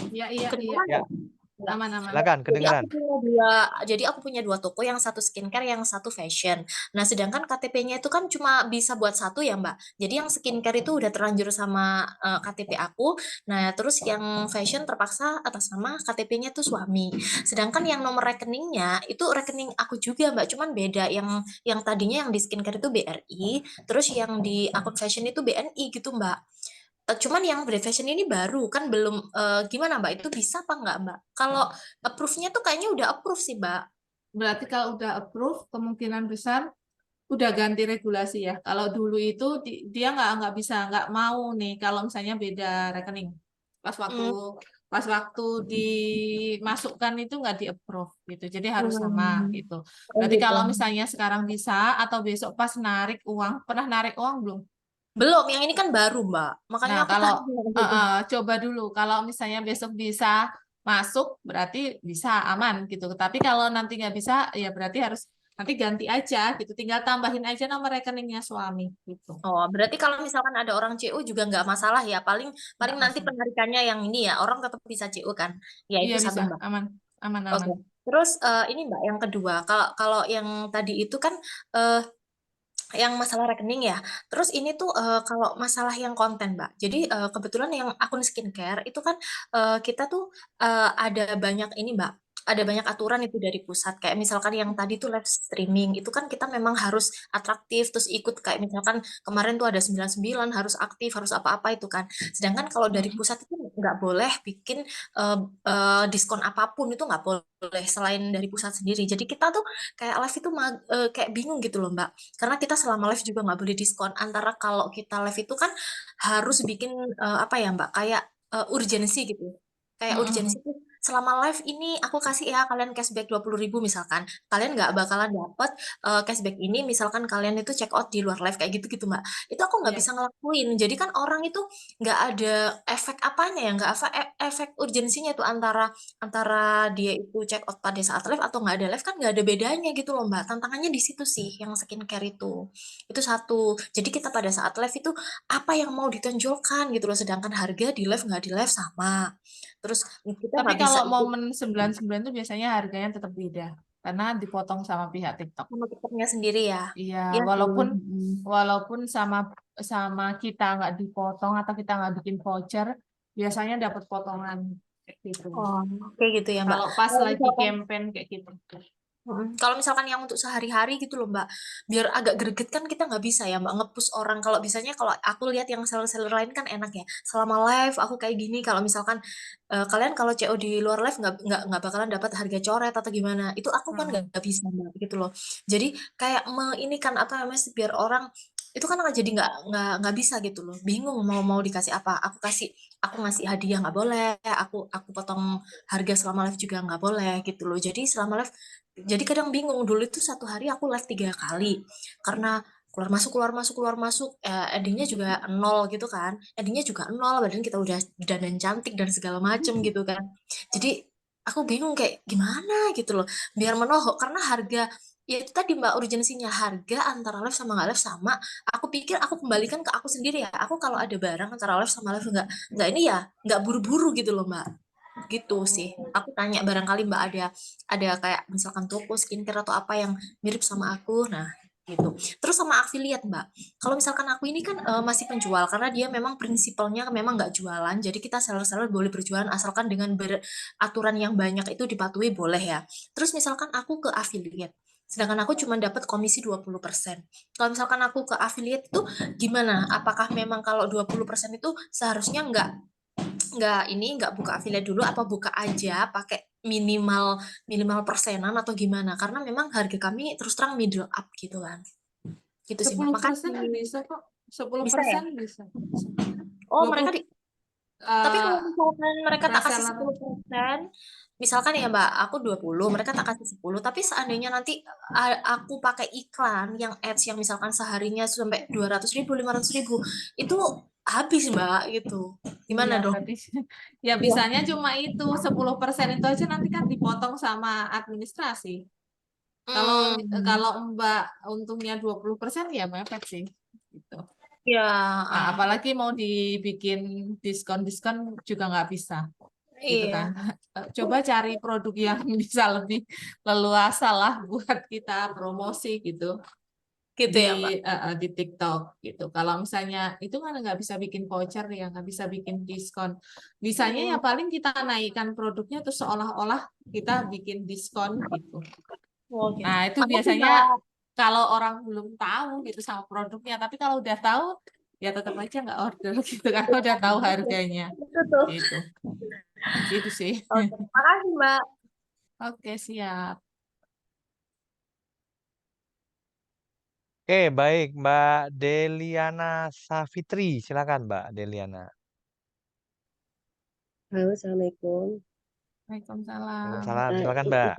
Iya, iya, iya. kedengaran Ya, nggak? Nggak. Aman-aman. silakan Jadi aku kedengeran. punya dua, jadi aku punya dua toko, yang satu skincare, yang satu fashion. Nah, sedangkan KTP-nya itu kan cuma bisa buat satu ya, Mbak. Jadi yang skincare itu udah terlanjur sama KTP aku. Nah, terus yang fashion terpaksa atas nama KTP-nya tuh suami. Sedangkan yang nomor rekeningnya itu rekening aku juga, Mbak. Cuman beda. Yang tadinya yang di skincare itu BRI, terus yang di akun fashion itu BNI gitu, Mbak. Cuman yang Brand Fashion ini baru kan belum gimana Mbak? Itu bisa apa enggak Mbak? Kalau approve-nya tuh kayaknya udah approve sih Mbak. Berarti kalau udah approve, kemungkinan besar udah ganti regulasi ya. Kalau dulu itu dia nggak bisa nggak mau nih kalau misalnya beda rekening. Pas waktu Hmm. pas waktu dimasukkan itu nggak di approve gitu. Jadi harus sama gitu. Berarti Gitu. kalau misalnya sekarang bisa atau besok pas narik uang, pernah narik uang belum? Belum, yang ini kan baru Mbak. Makanya Nah, aku kalau tanya. coba dulu, kalau misalnya besok bisa masuk, berarti bisa aman gitu. Tapi kalau nanti nggak bisa, ya berarti harus nanti ganti aja gitu. Tinggal tambahin aja nomor rekeningnya suami gitu. Oh, berarti kalau misalkan ada orang CO juga nggak masalah ya. Paling Nggak nanti masalah. penarikannya yang ini ya, orang tetap bisa CO kan. Ya Iya itu satu bisa, Mbak. aman, aman, Oke. aman. Terus ini Mbak yang kedua, kalau kalau yang tadi itu kan eh, yang masalah rekening ya. Terus ini tuh kalau masalah yang konten, Mbak. Jadi kebetulan yang akun skincare itu kan kita tuh ada banyak ini, Mbak. Ada banyak aturan itu dari pusat. Kayak misalkan yang tadi tuh live streaming, itu kan kita memang harus atraktif, terus ikut kayak misalkan kemarin tuh ada 99 harus aktif, harus apa-apa itu kan. Sedangkan kalau dari Mm-mm. pusat itu nggak boleh bikin diskon apapun, itu nggak boleh selain dari pusat sendiri. Jadi kita tuh kayak live itu kayak bingung gitu loh, Mbak, karena kita selama live juga nggak boleh diskon. Antara kalau kita live itu kan harus bikin apa ya Mbak, kayak urgensi gitu. Kayak urgensi Mm-mm. tuh selama live ini aku kasih ya kalian cashback 20.000 misalkan. Kalian nggak bakalan dapat cashback ini misalkan kalian itu check out di luar live kayak gitu-gitu Mbak. Itu aku nggak Iya. bisa ngelakuin. Jadi kan orang itu nggak ada efek apanya ya, nggak efek urgensinya tuh antara antara dia itu check out pada saat live atau nggak ada live kan nggak ada bedanya gitu loh Mbak. Tantangannya di situ sih yang skincare itu. Itu satu. Jadi kita pada saat live itu apa yang mau ditonjolkan gitu loh. Sedangkan harga di live nggak di live sama. Terus kita Tapi nggak bisa kalau ikut momen 99 itu biasanya harganya tetap beda. Karena dipotong sama pihak TikTok. sama TikToknya sendiri ya. Iya, Iya sih. walaupun sama kita nggak dipotong atau kita nggak bikin voucher, biasanya dapat potongan kayak gitu. Oh, kayak gitu ya Mbak. Kalau pas Kalau lagi misalkan campaign kayak gitu. Kalau misalkan yang untuk sehari-hari gitu loh Mbak, biar agak greget kan kita nggak bisa ya Mbak nge-push orang. Kalau biasanya kalau aku lihat yang seller-seller lain kan enak ya. Selama live aku kayak gini, kalau misalkan kalian kalau CO di luar live nggak bakalan dapat harga coret atau gimana. Itu aku kan Mm-mm. nggak bisa Mbak gitu loh. Jadi kayak ini kan apa namanya sih, biar orang itu kan jadi nggak bisa gitu loh. Bingung mau dikasih apa. Aku ngasih hadiah nggak boleh. Aku potong harga selama live juga nggak boleh gitu loh. Jadi selama live jadi kadang bingung, dulu itu satu hari aku live 3 kali, karena keluar masuk, endingnya juga nol gitu kan, endingnya juga nol, badan kita udah dandan cantik dan segala macem gitu kan. Jadi aku bingung kayak gimana gitu loh, biar menohok, karena harga Ya itu tadi Mbak, urgensinya harga antara live sama nggak live sama. Aku pikir aku kembalikan ke aku sendiri ya. Aku kalau ada barang antara live sama live nggak ini ya, nggak buru-buru gitu loh Mbak. Gitu sih. Aku tanya barangkali Mbak ada kayak misalkan toko skincare atau apa yang mirip sama aku. Nah, gitu. Terus sama affiliate Mbak. Kalau misalkan aku ini kan masih penjual karena dia memang prinsipalnya memang nggak jualan. Jadi kita seller-seller boleh berjualan asalkan dengan beraturan yang banyak itu dipatuhi boleh ya. Terus misalkan aku ke affiliate. Sedangkan aku cuma dapat komisi 20%. Kalau misalkan aku ke affiliate itu gimana? Apakah memang kalau 20% itu seharusnya nggak buka affiliate dulu apa buka aja pakai minimal minimal persenan atau gimana? Karena memang harga kami terus terang middle up gitu kan. Gitu sih Mbak. 10% Makasih. bisa kok. 10% Bisa ya? bisa. Oh, 20 mereka tapi kalau eh, misalkan mereka tak kasih reseller 10%, misalkan ya Mbak, aku 20, mereka tak kasih 10, tapi seandainya nanti aku pakai iklan yang ads yang misalkan seharinya sampai 200.000, 500.000, itu habis Mbak gitu. Gimana iya dong? berarti ya Iya. bisanya cuma itu 10% itu aja nanti kan dipotong sama administrasi. Kalau Hmm, kalau Mbak untungnya 20% ya mepet sih gitu. ya, Nah, apalagi mau dibikin diskon-diskon juga nggak bisa gitu kan. iya, Coba cari produk yang bisa lebih leluasa lah buat kita promosi gitu gitu di ya Mbak. di TikTok gitu. Kalau misalnya itu kan nggak bisa bikin voucher ya, nggak bisa bikin diskon. Bisanya ya Hmm, paling kita naikkan produknya terus seolah-olah kita bikin diskon gitu. oh gitu. Nah, itu Makasih biasanya Mbak. kalau orang belum tahu gitu sama produknya, tapi kalau udah tahu ya tetap aja nggak order gitu karena udah tahu harganya Itu tuh. gitu. Gitu sih. Oke, makasih Mbak. Oke, siap. Oke, baik Mbak Deliana Safitri. Silakan Mbak Deliana. Halo, Assalamualaikum. Waalaikumsalam. Waalaikumsalam. Silakan Mbak.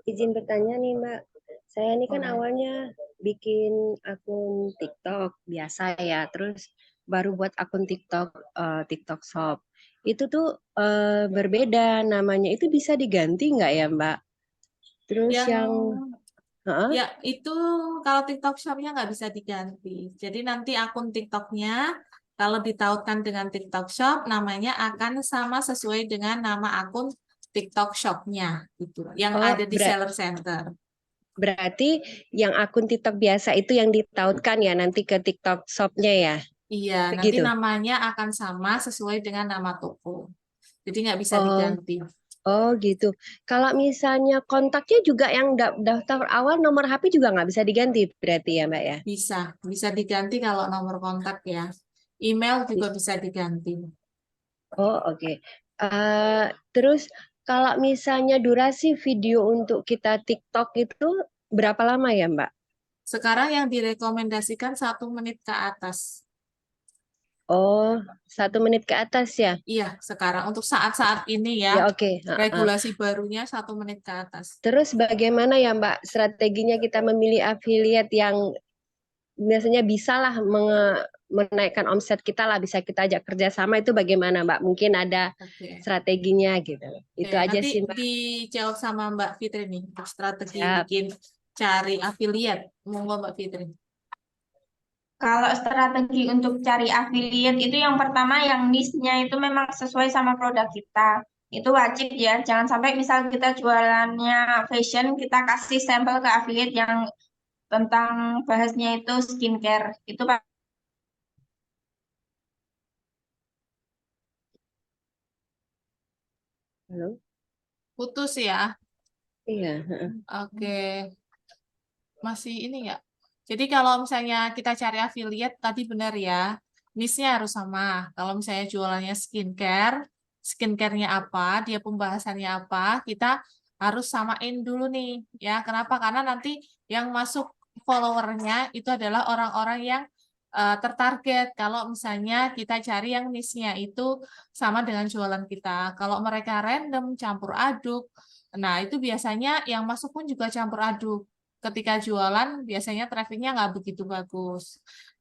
Izin bertanya nih, Mbak. Saya ini kan Boleh. awalnya bikin akun TikTok biasa ya, terus baru buat akun TikTok TikTok Shop. Itu tuh berbeda namanya. Itu bisa diganti nggak ya, Mbak? Terus Yang yang Heeh. ya itu kalau TikTok Shop-nya nggak bisa diganti. Jadi nanti akun TikToknya kalau ditautkan dengan TikTok Shop namanya akan sama sesuai dengan nama akun TikTok Shop-nya gitu. Yang Oh, ada di Seller Center. berarti yang akun TikTok biasa itu yang ditautkan ya nanti ke TikTok Shop-nya ya. Iya, nanti Begitu. namanya akan sama sesuai dengan nama toko. Jadi nggak bisa Oh, diganti. Oh gitu. Kalau misalnya kontaknya juga yang daftar awal nomor HP juga nggak bisa diganti berarti ya Mbak ya? Bisa diganti kalau nomor kontak ya. Email juga bisa diganti. Oh oke. Terus kalau misalnya durasi video untuk kita TikTok itu berapa lama ya Mbak? Sekarang yang direkomendasikan 1 menit ke atas. Oh 1 menit ke atas ya? Iya, sekarang untuk saat-saat ini ya, Ya oke. regulasi barunya 1 menit ke atas. Terus bagaimana ya Mbak strateginya kita memilih affiliate yang biasanya bisa lah menaikkan omset kita lah, bisa kita ajak kerjasama itu bagaimana Mbak? Mungkin ada Oke. strateginya gitu. Itu Oke, aja nanti sih Mbak. dijawab sama Mbak Fitri nih, untuk strategi Siap. bikin cari affiliate. Monggo Mbak Fitri. Kalau strategi untuk cari affiliate itu yang pertama yang niche-nya itu memang sesuai sama produk kita. Itu wajib ya, jangan sampai misal kita jualannya fashion, kita kasih sampel ke affiliate yang tentang bahasnya itu skincare. Itu Halo? Putus ya. Iya. Oke, masih ini nggak? Jadi kalau misalnya kita cari affiliate tadi benar ya, niche-nya harus sama. Kalau misalnya jualannya skincare, skincare-nya apa, dia pembahasannya apa, kita harus samain dulu nih. Ya, kenapa? Karena nanti yang masuk followernya itu adalah orang-orang yang tertarget. Kalau misalnya kita cari yang niche-nya itu sama dengan jualan kita. Kalau mereka random, campur aduk, nah itu biasanya yang masuk pun juga campur aduk ketika jualan biasanya trafficnya nggak begitu bagus.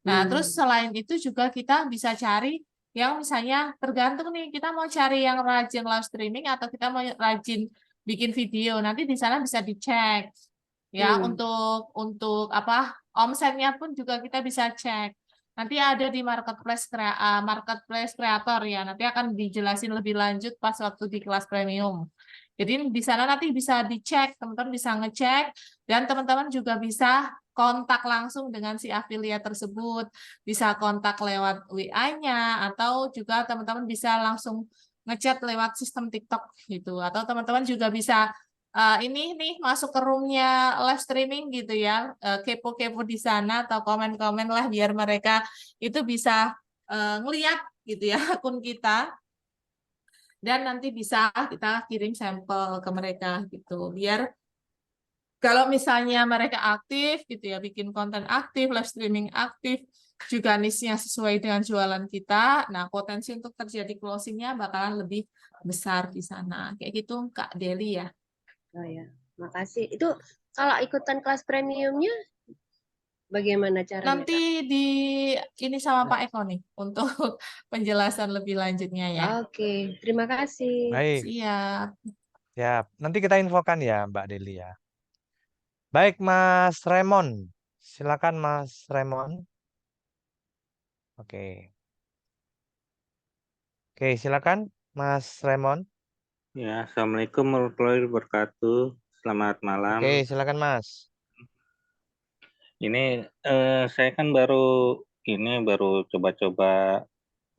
Nah, terus selain itu juga kita bisa cari yang misalnya tergantung nih kita mau cari yang rajin live streaming atau kita mau rajin bikin video. Nanti di sana bisa dicek Ya, Hmm. untuk apa? Omsetnya pun juga kita bisa cek. Nanti ada di marketplace kreator ya. Nanti akan dijelasin lebih lanjut pas waktu di kelas premium. Jadi di sana nanti bisa dicek, teman-teman bisa ngecek dan teman-teman juga bisa kontak langsung dengan si afiliat tersebut. Bisa kontak lewat WA-nya atau juga teman-teman bisa langsung ngechat lewat sistem TikTok gitu. Atau teman-teman juga bisa ini nih masuk ke roomnya live streaming gitu ya, kepo-kepo di sana atau komen-komen lah biar mereka itu bisa ngeliat gitu ya akun kita dan nanti bisa kita kirim sampel ke mereka gitu biar kalau misalnya mereka aktif gitu ya bikin konten aktif, live streaming aktif juga niche-nya sesuai dengan jualan kita, nah potensi untuk terjadi closing-nya bakalan lebih besar di sana kayak gitu Kak Deli ya. Oh ya, makasih. Itu kalau ikutan kelas premiumnya bagaimana caranya, Nanti Kak? di ini sama Pak Eko nih untuk penjelasan lebih lanjutnya ya. Oke, terima kasih. Baik, Siap. siap. Nanti kita infokan ya, Mbak Deli ya. Baik, Mas Remon. Silakan Mas Remon. Oke. Oke, silakan Mas Remon. Ya, Assalamualaikum warahmatullahi wabarakatuh. Selamat malam. Oke, silakan Mas. Ini saya kan baru coba-coba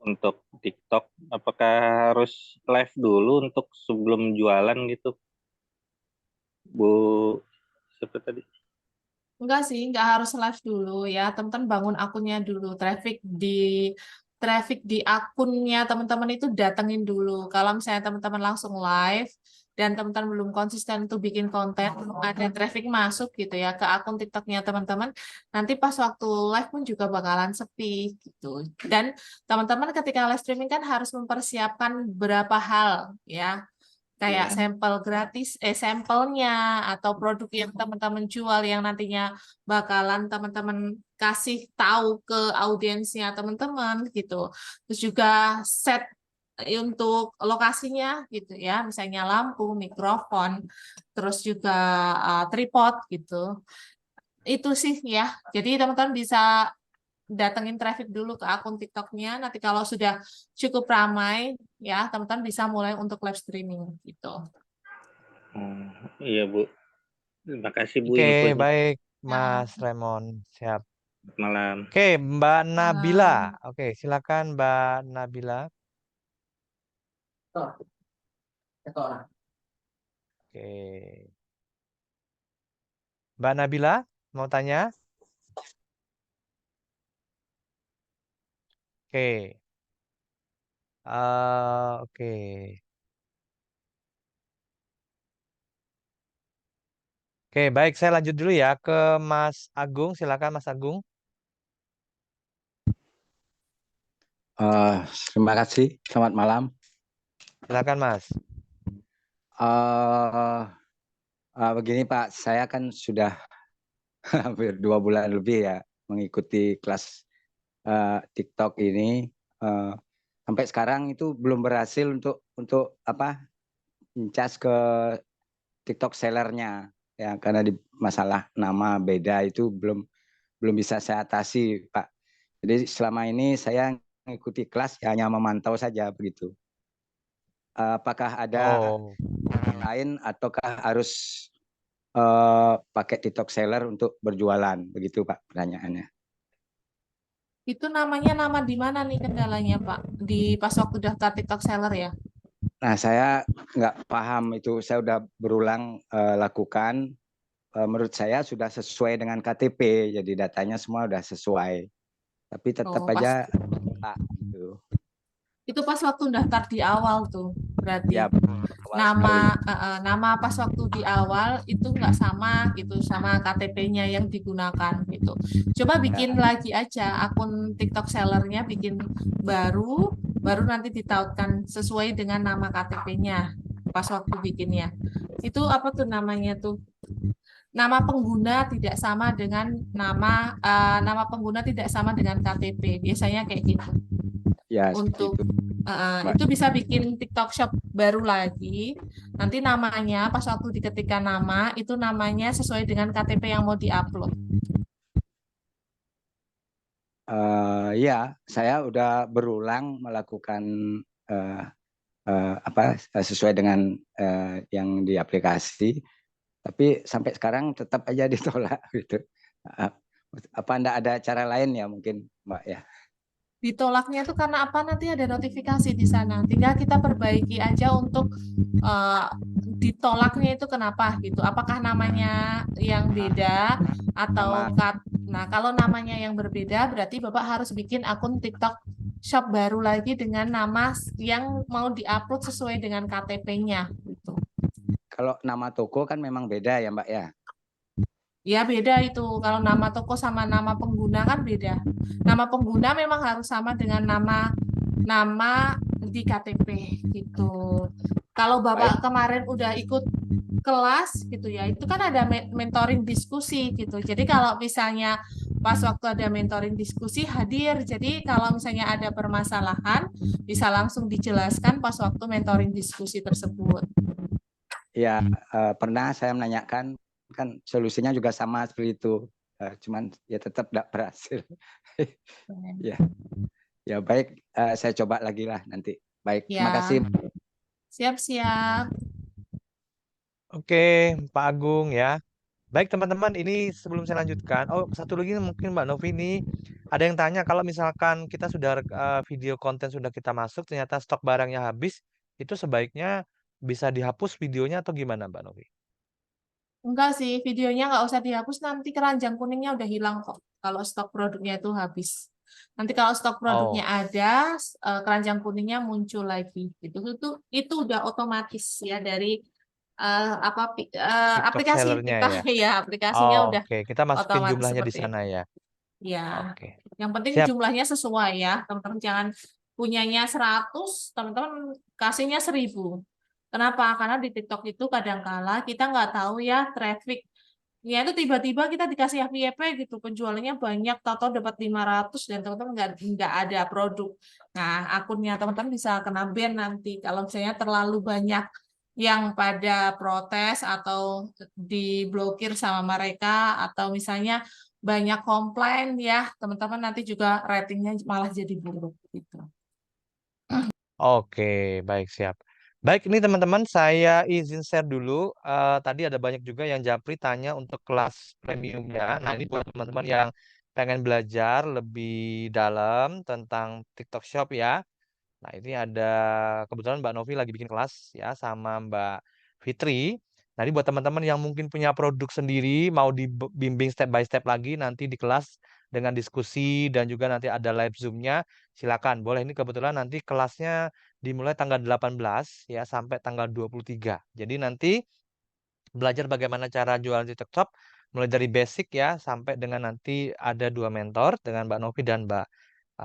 untuk TikTok. Apakah harus live dulu untuk sebelum jualan gitu, Bu? Siapa tadi? Enggak sih, enggak harus live dulu ya. Teman-teman bangun akunnya dulu. Traffic di akunnya teman-teman itu datengin dulu. Kalau misalnya teman-teman langsung live dan teman-teman belum konsisten untuk bikin konten, ada traffic masuk gitu ya ke akun TikToknya teman-teman. Nanti pas waktu live pun juga bakalan sepi gitu. Dan teman-teman ketika live streaming kan harus mempersiapkan beberapa hal ya kayak Iya. sampel gratis, sampelnya atau produk yang teman-teman jual yang nantinya bakalan teman-teman kasih tahu ke audiensnya teman-teman gitu. Terus juga set untuk lokasinya gitu ya, misalnya lampu, mikrofon, terus juga tripod gitu. Itu sih ya. Jadi teman-teman bisa datengin traffic dulu ke akun TikToknya. Nanti kalau sudah cukup ramai, ya teman-teman bisa mulai untuk live streaming gitu. Iya, Bu. Terima kasih, Bu, Oke, infonya. baik Ya. Mas Remon. Siap. Selamat malam. Oke, Mbak Nabila. Malam. Oke, silakan Mbak Nabila. Oke. Mbak Nabila, mau tanya? Oke. Oke. Oke, baik. Saya lanjut dulu ya ke Mas Agung. Silakan Mas Agung. Terima kasih. Selamat malam. Silakan Mas. Begini Pak, saya kan sudah hampir 2 bulan lebih ya mengikuti kelas TikTok ini. Sampai sekarang itu belum berhasil untuk mencas ke TikTok sellernya ya karena di masalah nama beda itu belum bisa saya atasi Pak. Jadi selama ini saya mengikuti kelas ya, hanya memantau saja begitu. Apakah ada lain ataukah harus pakai TikTok seller untuk berjualan begitu Pak pertanyaannya? Itu namanya nama di mana nih kendalanya Pak? Di pas waktu daftar TikTok seller ya? Nah saya nggak paham itu, saya udah berulang lakukan. Menurut saya sudah sesuai dengan KTP, jadi datanya semua udah sesuai. Tapi tetap aja gitu. Itu pas waktu daftar di awal tuh berarti. Ya, nama pas waktu di awal itu nggak sama gitu sama KTP-nya yang digunakan gitu. Coba bikin lagi aja akun TikTok sellernya, bikin baru nanti ditautkan sesuai dengan nama KTP-nya pas waktu bikinnya. Itu apa tuh namanya tuh? Nama pengguna tidak sama dengan nama pengguna tidak sama dengan KTP. Biasanya kayak gitu. Ya, Untuk itu. Mbak. Itu bisa bikin TikTok Shop baru lagi. Nanti namanya pas waktu diketikkan nama itu namanya sesuai dengan KTP yang mau diupload. Ya, saya udah berulang melakukan sesuai dengan yang di aplikasi, tapi sampai sekarang tetap aja ditolak gitu. Apa Anda ada cara lain ya mungkin, Mbak ya? Ditolaknya itu karena apa? Nanti ada notifikasi di sana. Tinggal kita perbaiki aja untuk ditolaknya itu kenapa gitu. Apakah namanya yang beda atau nah kalau namanya yang berbeda berarti Bapak harus bikin akun TikTok Shop baru lagi dengan nama yang mau diupload sesuai dengan KTP-nya gitu. Kalau nama toko kan memang beda ya Mbak ya? Ya beda itu. Kalau nama toko sama nama pengguna kan beda. Nama pengguna memang harus sama dengan nama di KTP gitu. Kalau Bapak kemarin udah ikut kelas gitu ya, itu kan ada mentoring diskusi gitu. Jadi kalau misalnya pas waktu ada mentoring diskusi hadir, jadi kalau misalnya ada permasalahan bisa langsung dijelaskan pas waktu mentoring diskusi tersebut. Ya, pernah saya menanyakan, kan solusinya juga sama seperti itu, cuman ya tetap tidak berhasil. Ya baik, saya coba lagi lah nanti. Baik, terima kasih. Siap-siap. Oke, Pak Agung ya. Baik teman-teman, ini sebelum saya lanjutkan, satu lagi mungkin Mbak Novi ini ada yang tanya kalau misalkan kita sudah video konten sudah kita masuk, ternyata stok barangnya habis, itu sebaiknya bisa dihapus videonya atau gimana Mbak Novi? Enggak sih, videonya nggak usah dihapus, nanti keranjang kuningnya udah hilang kok kalau stok produknya itu habis. Nanti kalau stok produknya ada, keranjang kuningnya muncul lagi. Itu udah otomatis ya dari aplikasi sellernya kita ya. aplikasinya udah Oke, kita masukin otomatis jumlahnya di seperti sana itu. ya. Ya. Oke. Yang penting Siap. jumlahnya sesuai ya. Teman-teman jangan punyanya 100, teman-teman kasihnya 1000. Kenapa? Karena di TikTok itu kadang-kala kita nggak tahu ya traffic. Ya itu tiba-tiba kita dikasih FYP gitu, penjualannya banyak, tahu-tahu dapat 500 dan teman-teman nggak ada produk. Nah, akunnya teman-teman bisa kena ban nanti kalau misalnya terlalu banyak yang pada protes atau diblokir sama mereka atau misalnya banyak komplain ya, teman-teman nanti juga ratingnya malah jadi buruk gitu. Oke, baik siap. Baik, ini teman-teman saya izin share dulu. Tadi ada banyak juga yang japri tanya untuk kelas premiumnya. Nah, ini buat teman-teman yang pengen belajar lebih dalam tentang TikTok Shop ya. Nah, ini ada kebetulan Mbak Novi lagi bikin kelas ya sama Mbak Fitri. Nah, ini buat teman-teman yang mungkin punya produk sendiri, mau dibimbing step by step lagi nanti di kelas dengan diskusi dan juga nanti ada live Zoom-nya. Silakan, boleh. Ini kebetulan nanti kelasnya dimulai tanggal 18 ya sampai tanggal 23. Jadi nanti belajar bagaimana cara jualan di TikTok Shop mulai dari basic ya sampai dengan nanti ada 2 mentor dengan Mbak Novi dan Mbak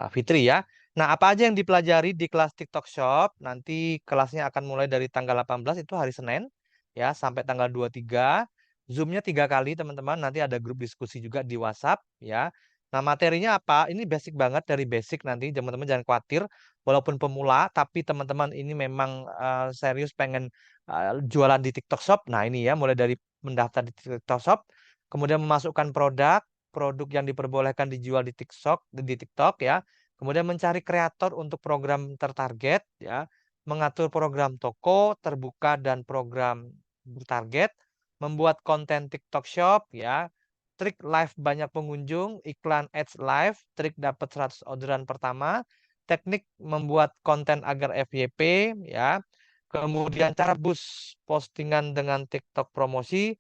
Fitri ya. Nah, apa aja yang dipelajari di kelas TikTok Shop? Nanti kelasnya akan mulai dari tanggal 18 itu hari Senin ya sampai tanggal 23. Zoom-nya 3 kali teman-teman. Nanti ada grup diskusi juga di WhatsApp ya. Nah, materinya apa? Ini basic banget dari basic nanti teman-teman jangan khawatir walaupun pemula tapi teman-teman ini memang serius pengen jualan di TikTok Shop. Nah, ini ya mulai dari mendaftar di TikTok Shop, kemudian memasukkan produk yang diperbolehkan dijual di TikTok ya. Kemudian mencari kreator untuk program tertarget ya, mengatur program toko terbuka dan program bertarget, membuat konten TikTok Shop ya, trik live banyak pengunjung, iklan ads live, trik dapat 100 orderan pertama, teknik membuat konten agar FYP ya, kemudian cara boost postingan dengan TikTok promosi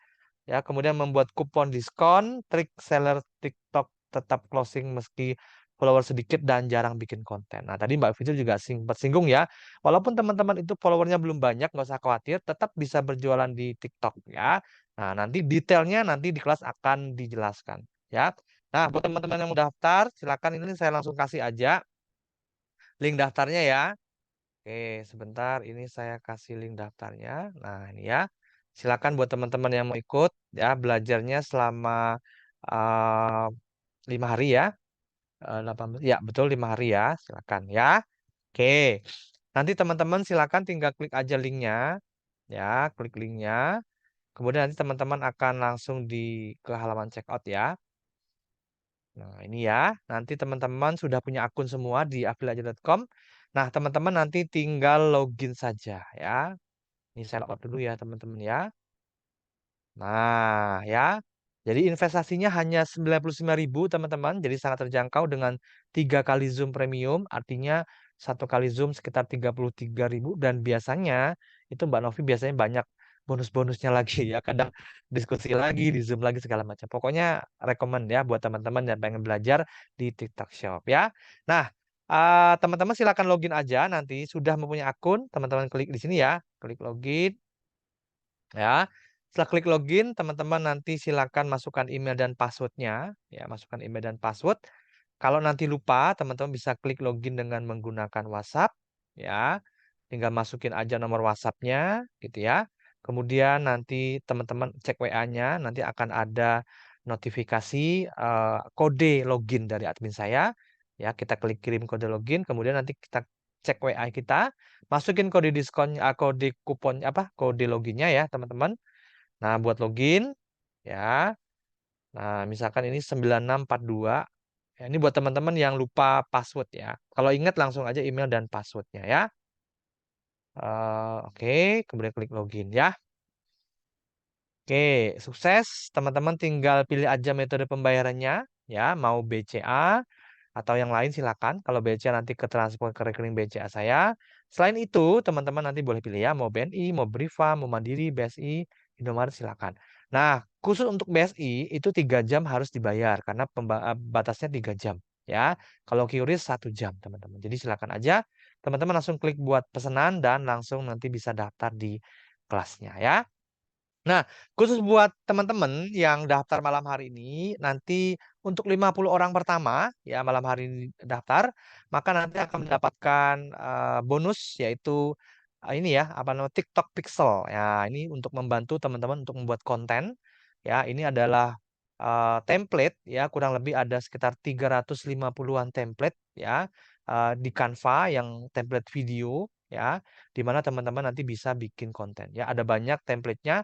ya, kemudian membuat kupon diskon, trik seller TikTok tetap closing meski follower sedikit dan jarang bikin konten. Nah, tadi Mbak Fitri juga sempat singgung ya, walaupun teman-teman itu followernya belum banyak, nggak usah khawatir, tetap bisa berjualan di TikTok ya. Nah, nanti detailnya nanti di kelas akan dijelaskan ya. Nah, buat teman-teman yang mau daftar, silakan ini saya langsung kasih aja link daftarnya ya. Oke, sebentar ini saya kasih link daftarnya. Nah, ini ya. Silakan buat teman-teman yang mau ikut ya belajarnya selama 5 hari ya. 18, ya betul 5 hari ya. Silakan ya. Oke. Nanti teman-teman silakan tinggal klik aja linknya, ya, klik linknya. Kemudian nanti teman-teman akan langsung ke halaman checkout ya. Nah, ini ya. Nanti teman-teman sudah punya akun semua di afiliaja.com. Nah, teman-teman nanti tinggal login saja ya. Ini saya login dulu ya, teman-teman ya. Nah, ya. Jadi investasinya hanya 95.000 teman-teman. Jadi sangat terjangkau dengan 3 kali Zoom premium. Artinya 1 kali Zoom sekitar 33.000. Dan biasanya itu Mbak Novi biasanya banyak bonus-bonusnya lagi ya. Kadang diskusi lagi, di Zoom lagi segala macam. Pokoknya rekomend ya buat teman-teman yang pengen belajar di TikTok Shop ya. Nah, teman-teman silakan login aja. Nanti sudah mempunyai akun, teman-teman klik di sini ya. Klik login. Ya, setelah klik login, teman-teman nanti silakan masukkan email dan passwordnya. Ya, masukkan email dan password. Kalau nanti lupa, teman-teman bisa klik login dengan menggunakan WhatsApp. Ya, tinggal masukin aja nomor WhatsApp-nya, gitu ya. Kemudian nanti teman-teman cek WA-nya, nanti akan ada notifikasi kode login dari admin saya. Ya, kita klik kirim kode login, kemudian nanti kita cek WA kita, masukin kode diskon, kode kupon kode loginnya ya teman-teman. Nah buat login ya. Nah misalkan ini 9642. Ya, ini buat teman-teman yang lupa password ya. Kalau ingat langsung aja email dan passwordnya ya. Oke, kemudian klik login ya. Oke, sukses. Teman-teman tinggal pilih aja metode pembayarannya ya, mau BCA atau yang lain silakan. Kalau BCA nanti ke transfer ke rekening BCA saya. Selain itu, teman-teman nanti boleh pilih ya, mau BNI, mau Briva, mau Mandiri, BSI, Indomaret silakan. Nah, khusus untuk BSI itu 3 jam harus dibayar karena batasnya 3 jam ya. Kalau QRIS 1 jam, teman-teman. Jadi silakan aja teman-teman langsung klik buat pesanan dan langsung nanti bisa daftar di kelasnya ya. Nah, khusus buat teman-teman yang daftar malam hari ini, nanti untuk 50 orang pertama, ya malam hari ini daftar, maka nanti akan mendapatkan bonus, yaitu ini ya, apa namanya, TikTok Pixel. Ya, ini untuk membantu teman-teman untuk membuat konten. Ya, ini adalah template, ya kurang lebih ada sekitar 350-an template, ya di Canva yang template video, ya, di mana teman-teman nanti bisa bikin konten. Ya, ada banyak template-nya.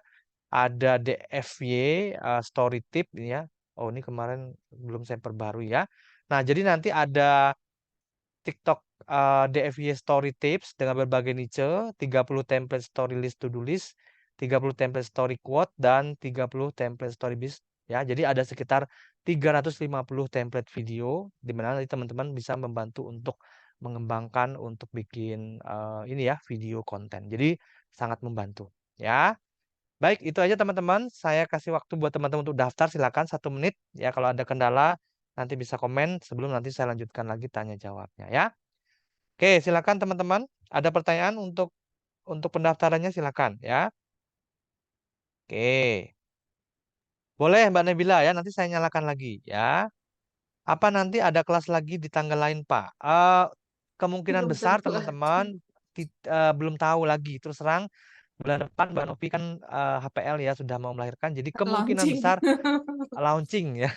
Ada DFY story tip ini ya. Oh, ini kemarin belum saya perbarui ya. Nah, jadi nanti ada TikTok DFY story tips dengan berbagai niche, 30 template story list to do list, 30 template story quote dan 30 template story bis ya. Jadi ada sekitar 350 template video di mana nanti teman-teman bisa membantu untuk mengembangkan untuk bikin ini ya, video konten. Jadi sangat membantu ya. Baik, itu aja teman-teman. Saya kasih waktu buat teman-teman untuk daftar. Silakan 1 menit. Ya, kalau ada kendala nanti bisa komen sebelum nanti saya lanjutkan lagi tanya jawabnya ya. Oke, silakan teman-teman. Ada pertanyaan untuk pendaftarannya silakan ya. Oke. Boleh Mbak Nabila ya, nanti saya nyalakan lagi ya. Apa nanti ada kelas lagi di tanggal lain, Pak? Kemungkinan Belum besar tentu ada. teman-teman belum tahu lagi. Terus terang bulan depan Mbak Novi kan HPL ya sudah mau melahirkan, jadi kemungkinan Launching. besar launching ya.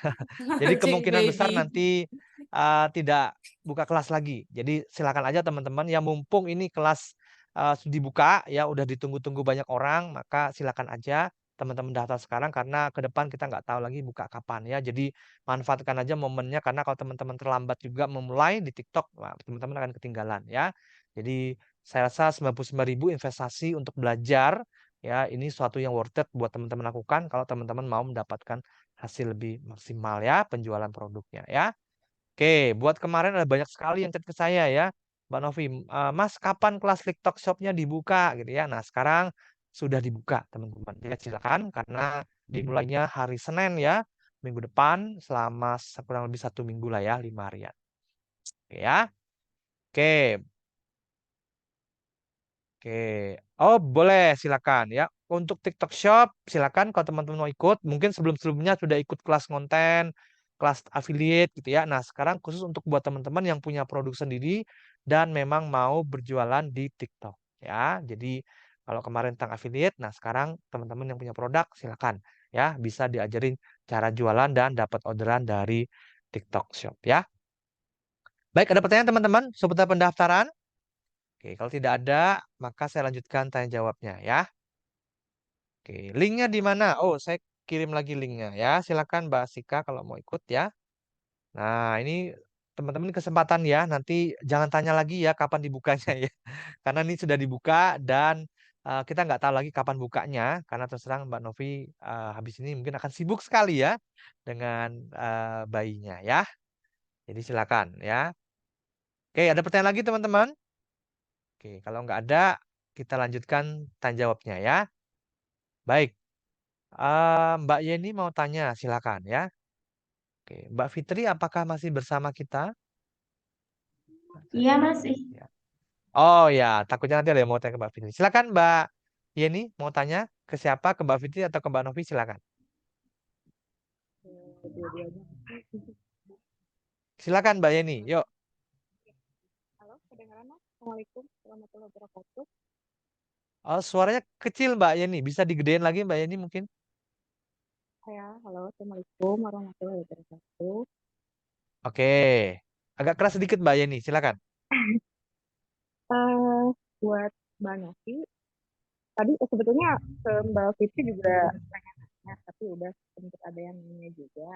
Jadi Launching kemungkinan besar baby. nanti tidak buka kelas lagi. Jadi silakan aja teman-teman yang mumpung ini kelas dibuka ya udah ditunggu-tunggu banyak orang, maka silakan aja teman-teman daftar sekarang karena ke depan kita nggak tahu lagi buka kapan ya. Jadi manfaatkan aja momennya karena kalau teman-teman terlambat juga memulai di TikTok, nah, teman-teman akan ketinggalan ya. Jadi saya rasa 99.000 investasi untuk belajar ya ini suatu yang worth it buat teman-teman lakukan kalau teman-teman mau mendapatkan hasil lebih maksimal ya penjualan produknya ya. Oke, buat kemarin ada banyak sekali yang chat ke saya ya, Mbak Novi, Mas kapan kelas TikTok Shop-nya dibuka gitu ya. Nah sekarang sudah dibuka teman-teman. Ya silakan karena dimulainya hari Senin ya, minggu depan selama kurang lebih 1 minggu lah ya, 5 harian. Oke ya. Oke. Oke. Oh boleh silakan ya. Untuk TikTok Shop silakan kalau teman-teman mau ikut. Mungkin sebelum-sebelumnya sudah ikut kelas konten, kelas affiliate gitu ya. Nah sekarang khusus untuk buat teman-teman yang punya produk sendiri dan memang mau berjualan di TikTok ya. Jadi kalau kemarin tentang affiliate, nah sekarang teman-teman yang punya produk silakan ya bisa diajarin cara jualan dan dapat orderan dari TikTok Shop ya. Baik, ada pertanyaan teman-teman seputar pendaftaran? Oke, kalau tidak ada, maka saya lanjutkan tanya jawabnya ya. Oke, linknya di mana? Oh, saya kirim lagi linknya ya. Silakan Mbak Sika kalau mau ikut ya. Nah, ini teman-teman kesempatan ya. Nanti jangan tanya lagi ya kapan dibukanya ya. Karena ini sudah dibuka dan kita nggak tahu lagi kapan bukanya. Karena terus terang Mbak Novi habis ini mungkin akan sibuk sekali ya dengan bayinya ya. Jadi silakan ya. Oke, ada pertanyaan lagi teman-teman? Oke, kalau nggak ada, kita lanjutkan tanya jawabnya ya. Baik, Mbak Yeni mau tanya, silakan ya. Oke, Mbak Fitri, apakah masih bersama kita? Iya, masih. Ya. Oh ya, takutnya nanti ada yang mau tanya ke Mbak Fitri. Silakan Mbak Yeni mau tanya ke siapa? Ke Mbak Fitri atau ke Mbak Novi? Silakan. Dua-duanya. Silakan Mbak Yeni. Yuk. Halo, kedengaran Mas? Assalamualaikum warahmatullahi wabarakatuh. Oh, suaranya kecil Mbak Yeni. Bisa digedein lagi Mbak Yeni mungkin? Ya, halo, Assalamualaikum warahmatullahi wabarakatuh. Oke. Agak keras sedikit Mbak Yeni. Silakan. Buat Mbak Novi, tadi sebetulnya ke Mbak Fitri juga pengen nanya, tapi udah sempat ada yang nanya juga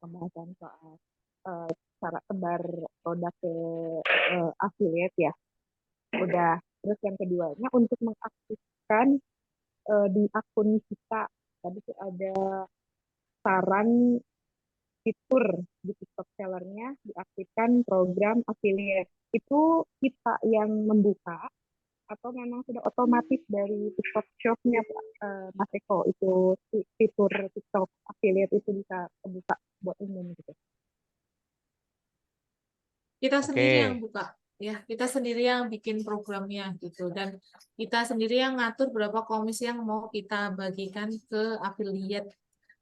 pembahasan soal cara sebar produk ke affiliate ya. Udah. Terus yang keduanya untuk mengaktifkan di akun kita, tadi tuh ada saran fitur di TikTok sellernya diaktifkan program affiliate. Itu kita yang membuka atau memang sudah otomatis dari TikTok Shop-nya Mas Eko itu fitur TikTok affiliate itu bisa terbuka buat umum gitu. Kita sendiri yang Oke. buka ya, kita sendiri yang bikin programnya gitu, dan kita sendiri yang ngatur berapa komisi yang mau kita bagikan ke affiliate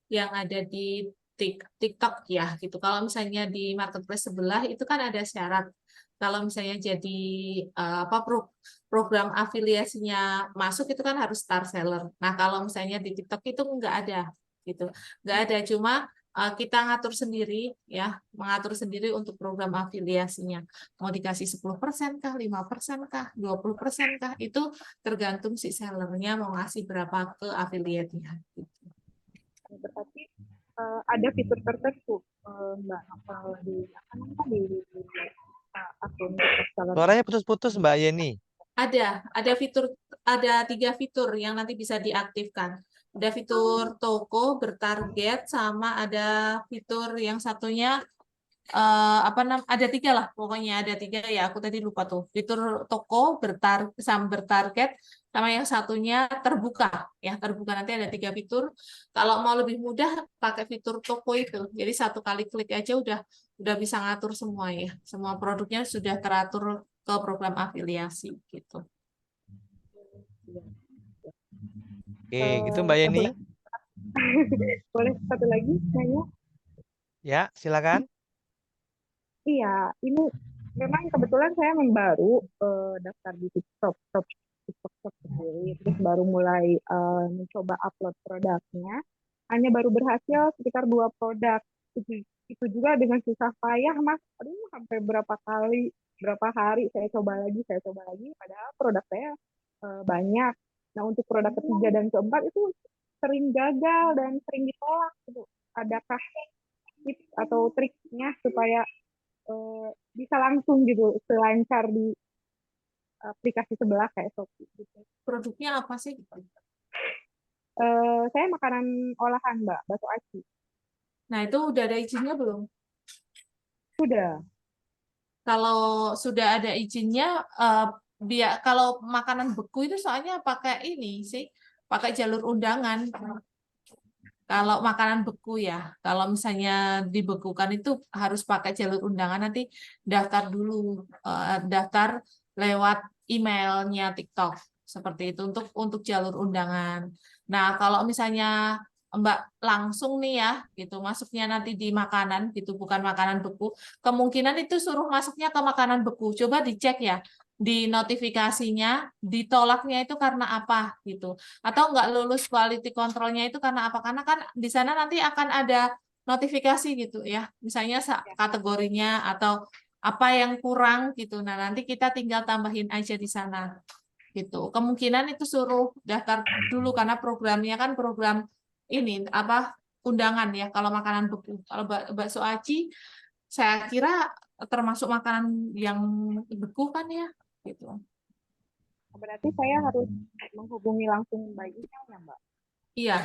yang ada di TikTok ya gitu. Kalau misalnya di marketplace sebelah itu kan ada syarat. Kalau misalnya jadi program afiliasinya masuk itu kan harus star seller. Nah, kalau misalnya di TikTok itu nggak ada gitu. Nggak ada, cuma kita ngatur sendiri ya, mengatur sendiri untuk program afiliasinya. Mau dikasih 10% kah, 5% kah, 20% kah, itu tergantung si sellernya mau ngasih berapa ke affiliate-nya gitu. Berarti ada fitur tertentu Mbak di akun TikTok seller. Suaranya putus-putus Mbak Yeni. Ada fitur, ada 3 fitur yang nanti bisa diaktifkan. Ada fitur toko bertarget, sama ada fitur yang satunya ada 3 lah, pokoknya ada 3 ya, aku tadi lupa tuh. Fitur toko bertarget, sama yang satunya terbuka ya, terbuka. Nanti ada 3 fitur. Kalau mau lebih mudah pakai fitur toko itu, jadi 1 kali klik aja udah bisa ngatur semua ya, semua produknya sudah teratur ke program afiliasi gitu. Oke, gitu Mbak Yeni. Boleh satu lagi nanya? Ya, silakan. Iya, ini memang kebetulan saya baru daftar di TikTok Shop sendiri, terus baru mulai mencoba upload produknya. Hanya baru berhasil sekitar 2 produk. Itu juga dengan susah payah, Mas. Aduh, sampai berapa hari saya coba lagi, padahal produk saya banyak. Nah, untuk produk ketiga dan keempat itu sering gagal dan sering ditolak. Gitu. Adakah tips atau triknya supaya bisa langsung gitu selancar di aplikasi sebelah kayak Shopee gitu. Produknya apa sih? Saya makanan olahan Mbak, bakso aci. Nah, itu udah ada izinnya belum? Sudah. Kalau sudah ada izinnya, kalau makanan beku itu soalnya pakai ini sih, pakai jalur undangan. Kalau makanan beku ya, kalau misalnya dibekukan itu harus pakai jalur undangan, nanti daftar dulu, daftar lewat emailnya TikTok seperti itu untuk jalur undangan. Nah, kalau misalnya Mbak langsung nih ya, gitu masuknya nanti di makanan, gitu bukan makanan beku, kemungkinan itu suruh masuknya ke makanan beku. Coba dicek ya di notifikasinya, ditolaknya itu karena apa gitu, atau nggak lulus quality controlnya itu karena apa, karena kan di sana nanti akan ada notifikasi gitu ya, misalnya kategorinya atau apa yang kurang gitu. Nah, nanti kita tinggal tambahin aja di sana gitu. Kemungkinan itu suruh daftar dulu karena programnya kan program ini apa undangan ya kalau makanan beku. Kalau bakso aci saya kira termasuk makanan yang beku kan ya gitu. Berarti saya harus menghubungi langsung by email ya, Mbak? Iya.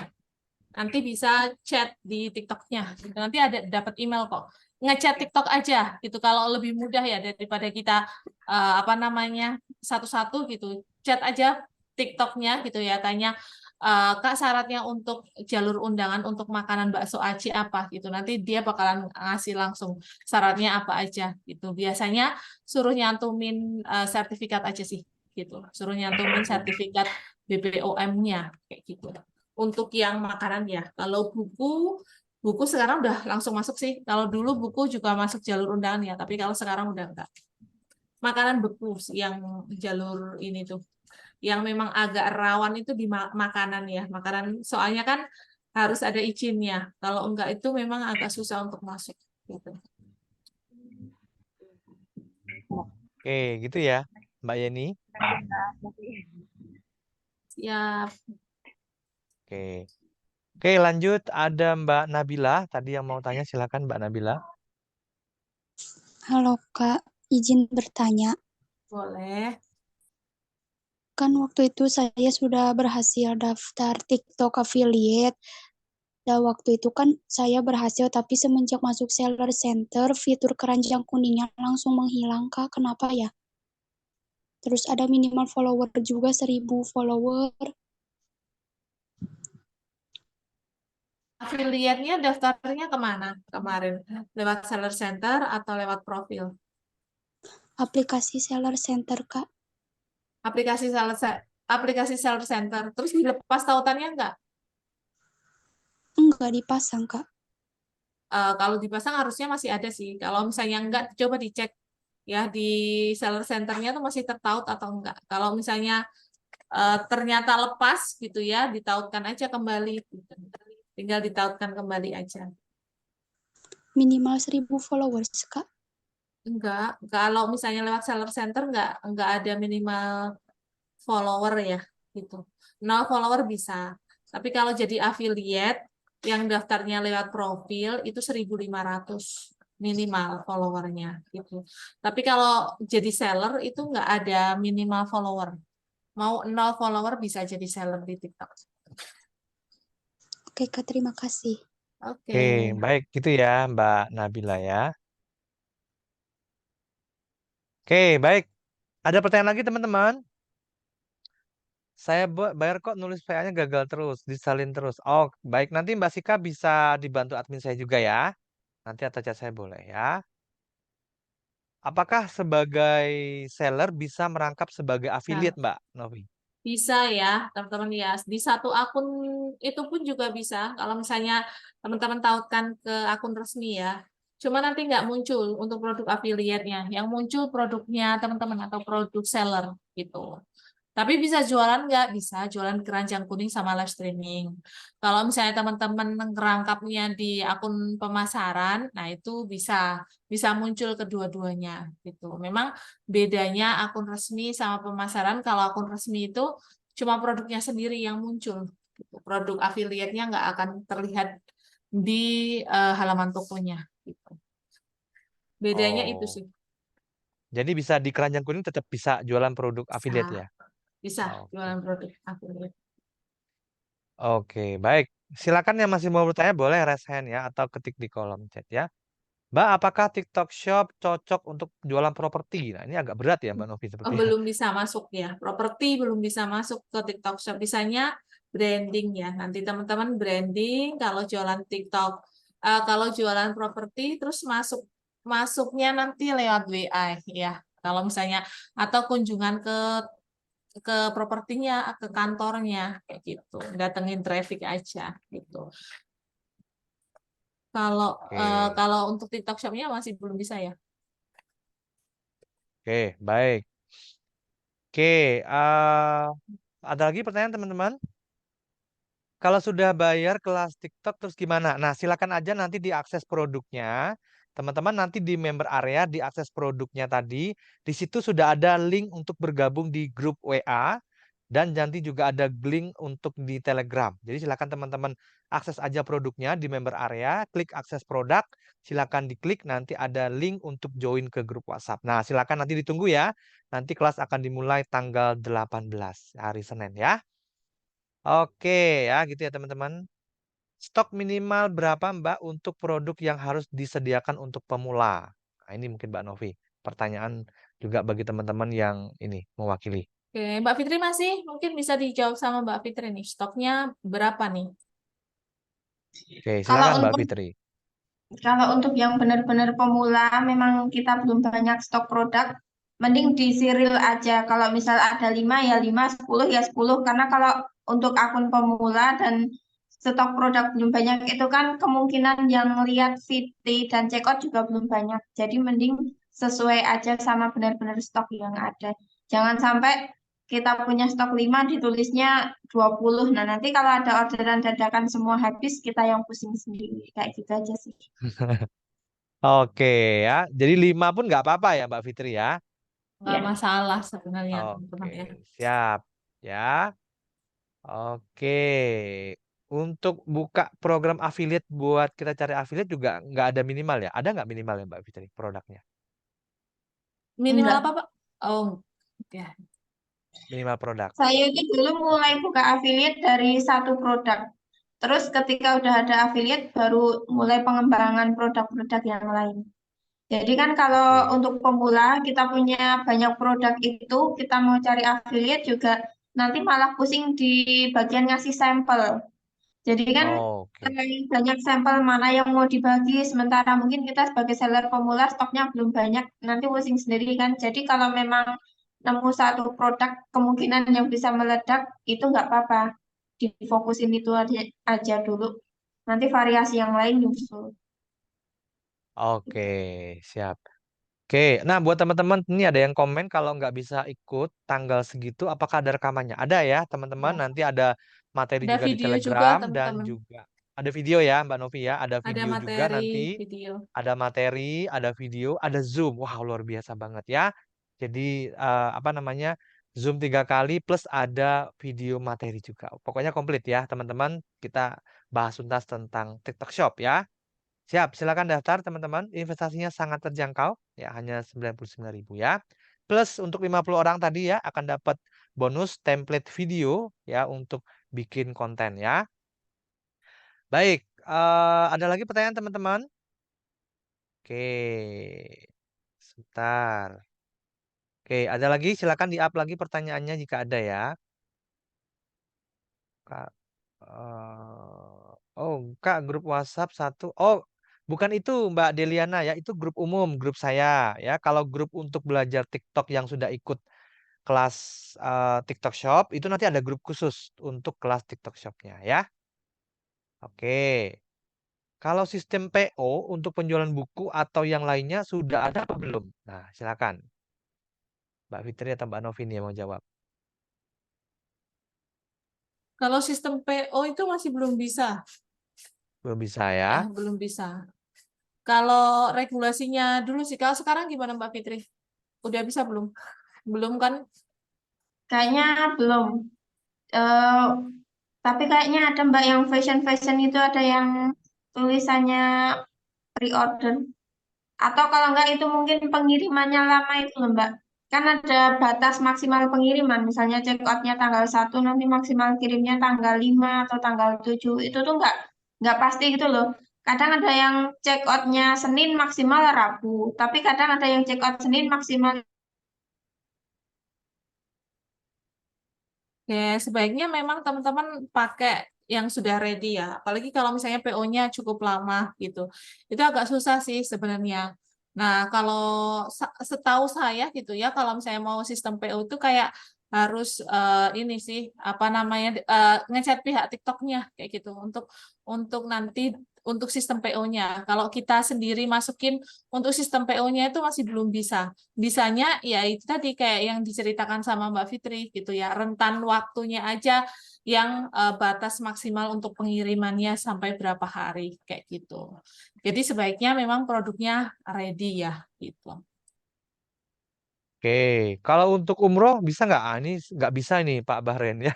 Nanti bisa chat di TikToknya. Nanti ada dapat email kok. Ngechat TikTok aja gitu kalau lebih mudah ya daripada kita apa namanya satu-satu gitu. Chat aja TikToknya gitu ya. Tanya Kak syaratnya untuk jalur undangan untuk makanan bakso aci apa gitu. Nanti dia bakalan ngasih langsung syaratnya apa aja gitu. Biasanya suruh nyantumin sertifikat aja sih gitu. Suruh nyantumin sertifikat BPOM-nya kayak gitu. Untuk yang makanan ya. Kalau buku sekarang udah langsung masuk sih. Kalau dulu buku juga masuk jalur undangan ya, tapi kalau sekarang udah enggak. Makanan beku yang jalur ini tuh. Yang memang agak rawan itu di makanan ya. Makanan soalnya kan harus ada izinnya. Kalau enggak itu memang agak susah untuk masuk gitu. Oke, gitu ya, Mbak Yeni. Ya, Oke. Oke, lanjut ada Mbak Nabila tadi yang mau tanya, silakan Mbak Nabila. Halo Kak, izin bertanya. boleh. Kan waktu itu saya sudah berhasil daftar TikTok affiliate. Dan waktu itu kan saya berhasil, tapi semenjak masuk Seller Center, fitur keranjang kuningnya langsung menghilang, Kak. Kenapa ya? Terus ada minimal follower juga, 1000 follower. Affiliate-nya daftarnya kemana kemarin? Lewat Seller Center atau lewat profil? Aplikasi Seller Center, Kak. Aplikasi Seller Center. Terus dilepas tautannya enggak? Enggak dipasang, Kak. Kalau dipasang harusnya masih ada sih. Kalau misalnya enggak, coba dicek ya di Seller Center-nya tuh masih tertaut atau enggak. Kalau misalnya ternyata lepas gitu ya, ditautkan aja kembali. Tinggal ditautkan kembali aja. Minimal 1000 followers, Kak. Enggak, kalau misalnya lewat Seller Center enggak ada minimal follower ya gitu. 0 follower bisa. Tapi kalau jadi affiliate yang daftarnya lewat profil itu 1.500 minimal followernya gitu. Tapi kalau jadi seller itu nggak ada minimal follower. Mau 0 follower bisa jadi seller di TikTok. Oke, Kak, terima kasih. Oke. Oke, baik gitu ya Mbak Nabila ya. Oke, baik. Ada pertanyaan lagi teman-teman? Saya bayar kok nulis PA-nya gagal terus, disalin terus. Oh, baik. Nanti Mbak Sika bisa dibantu admin saya juga ya. Nanti atas chat saya boleh ya. Apakah sebagai seller bisa merangkap sebagai affiliate, Mbak Novi? Bisa ya, teman-teman ya. Di satu akun itu pun juga bisa. Kalau misalnya teman-teman tautkan ke akun resmi ya. Cuma nanti nggak muncul untuk produk affiliate-nya. Yang muncul produknya teman-teman atau produk seller gitu. Tapi bisa jualan nggak? Bisa jualan keranjang kuning sama live streaming. Kalau misalnya teman-teman ngerangkapnya di akun pemasaran, nah itu bisa muncul kedua-duanya gitu. Memang bedanya akun resmi sama pemasaran, kalau akun resmi itu cuma produknya sendiri yang muncul. Produk affiliate-nya nggak akan terlihat di halaman tokonya. Gitu. Bedanya itu sih. Jadi bisa di keranjang kuning tetap bisa jualan produk affiliate ya? Bisa jualan produk affiliate. Oke, baik. Silakan yang masih mau bertanya boleh raise hand ya atau ketik di kolom chat ya. Mbak, apakah TikTok Shop cocok untuk jualan properti? Nah, ini agak berat ya Mbak Novi sepertinya. Belum bisa masuk ya. Properti belum bisa masuk ke TikTok Shop. Bisanya branding ya. Nanti teman-teman branding kalau jualan TikTok, kalau jualan properti terus masuknya nanti lewat WA ya. Kalau misalnya atau kunjungan ke propertinya, ke kantornya kayak gitu. Datengin traffic aja gitu. Kalau untuk TikTok Shop-nya masih belum bisa ya. Oke, baik. Oke, ada lagi pertanyaan teman-teman? Kalau sudah bayar kelas TikTok terus gimana? Nah, silakan aja nanti diakses produknya. teman-teman nanti di member area, di akses produknya tadi, di situ sudah ada link untuk bergabung di grup WA, dan nanti juga ada link untuk di Telegram. Jadi silakan teman-teman akses aja produknya di member area, klik akses produk, silakan diklik, nanti ada link untuk join ke grup WhatsApp. Nah, silakan nanti ditunggu ya. Nanti kelas akan dimulai tanggal 18 hari Senin ya. Oke ya, gitu ya teman-teman. Stok minimal berapa Mbak untuk produk yang harus disediakan untuk pemula? Nah, ini mungkin Mbak Novi. Pertanyaan juga bagi teman-teman yang ini mewakili. Oke, Mbak Fitri masih mungkin bisa dijawab sama Mbak Fitri nih. Stoknya berapa nih? Oke, Kalau silakan Mbak untuk Fitri. Kalau untuk yang benar-benar pemula, memang kita belum banyak stok produk, mending di serial aja. Kalau misal ada 5 ya 5, 10 ya 10. Karena kalau untuk akun pemula dan stok produk belum banyak, itu kan kemungkinan yang lihat VT dan check out juga belum banyak. Jadi mending sesuai aja sama benar-benar stok yang ada. Jangan sampai kita punya stok 5 ditulisnya 20. Nah, nanti kalau ada orderan dadakan semua habis, kita yang pusing sendiri. Kayak gitu aja sih. Oke ya, jadi 5 pun nggak apa-apa ya Mbak Fitri ya. Nggak Ya. masalah sebenarnya, teman-teman Oke, ya. siap ya. Oke, untuk buka program affiliate buat kita cari affiliate juga nggak ada minimal ya? Ada nggak minimal ya Mbak Fitri produknya? Minimal Enggak. apa, Pak? Oh, ya. Minimal produk. Saya itu dulu mulai buka affiliate dari satu produk. Terus ketika udah ada affiliate, baru mulai pengembangan produk-produk yang lain. Jadi kan kalau Oke. untuk pemula, kita punya banyak produk itu, kita mau cari affiliate juga, nanti malah pusing di bagian ngasih sampel. Jadi kan Oke. terlalu banyak sampel mana yang mau dibagi, sementara mungkin kita sebagai seller pemula stoknya belum banyak, nanti pusing sendiri kan. Jadi kalau memang nemu satu produk kemungkinan yang bisa meledak, itu nggak apa-apa. Difokusin itu aja dulu. Nanti variasi yang lain nyusul. Oke, siap. Oke, nah buat teman-teman ini ada yang komen kalau nggak bisa ikut tanggal segitu, apakah ada rekamannya? Ada ya teman-teman, Ya. nanti ada materi Ada juga di video juga, Telegram dan teman-teman. juga ada video ya Mbak Novi ya, ada Ada video juga materi, nanti, video. ada materi, ada video, ada Zoom. Wah, luar biasa banget ya. Jadi apa namanya? Zoom 3 kali plus ada video materi juga. Pokoknya komplit ya teman-teman. Kita bahas tuntas tentang TikTok Shop ya. Siap, silakan daftar teman-teman. Investasinya sangat terjangkau, ya hanya 99.000 ya. Plus untuk 50 orang tadi ya akan dapat bonus template video ya untuk bikin konten ya. Baik, ada lagi pertanyaan teman-teman? Oke, sebentar. Oke, ada lagi silakan di-up lagi pertanyaannya jika ada ya. Kak, oh, Kak, grup WhatsApp satu. Oh, bukan itu Mbak Deliana ya, itu grup umum, grup saya ya. Kalau grup untuk belajar TikTok yang sudah ikut kelas TikTok Shop, itu nanti ada grup khusus untuk kelas TikTok Shop-nya ya. Oke. Kalau sistem PO untuk penjualan buku atau yang lainnya sudah ada apa belum? Nah, silakan. Mbak Fitri atau Mbak Novi nih yang mau jawab. Kalau sistem PO itu masih belum bisa. Belum bisa ya. Ya, belum bisa. Kalau regulasinya dulu sih, kalau sekarang gimana Mbak Fitri? Udah bisa belum? Belum kan? Kayaknya belum. Tapi kayaknya ada Mbak yang fashion itu ada yang tulisannya pre-order. Atau kalau enggak itu mungkin pengirimannya lama itu loh Mbak. Kan ada batas maksimal pengiriman. Misalnya check out-nya tanggal 1, nanti maksimal kirimnya tanggal 5 atau tanggal 7. Itu tuh enggak pasti gitu loh. Kadang ada yang check out-nya Senin maksimal Rabu. Tapi kadang ada yang check out Senin maksimal. Ya, sebaiknya memang teman-teman pakai yang sudah ready ya. Apalagi kalau misalnya PO-nya cukup lama gitu. Itu agak susah sih sebenarnya. Nah, kalau setahu saya gitu ya, kalau misalnya mau sistem PO itu kayak harus ini sih apa namanya ngechat pihak TikToknya kayak gitu untuk nanti untuk sistem PO-nya. Kalau kita sendiri masukin untuk sistem PO-nya itu masih belum bisa. Bisanya ya itu tadi kayak yang diceritakan sama Mbak Fitri gitu ya, rentan waktunya aja yang batas maksimal untuk pengirimannya sampai berapa hari kayak gitu. Jadi sebaiknya memang produknya ready ya gitu. Oke, kalau untuk umroh bisa nggak? Ini nggak bisa nih Pak Bahren ya.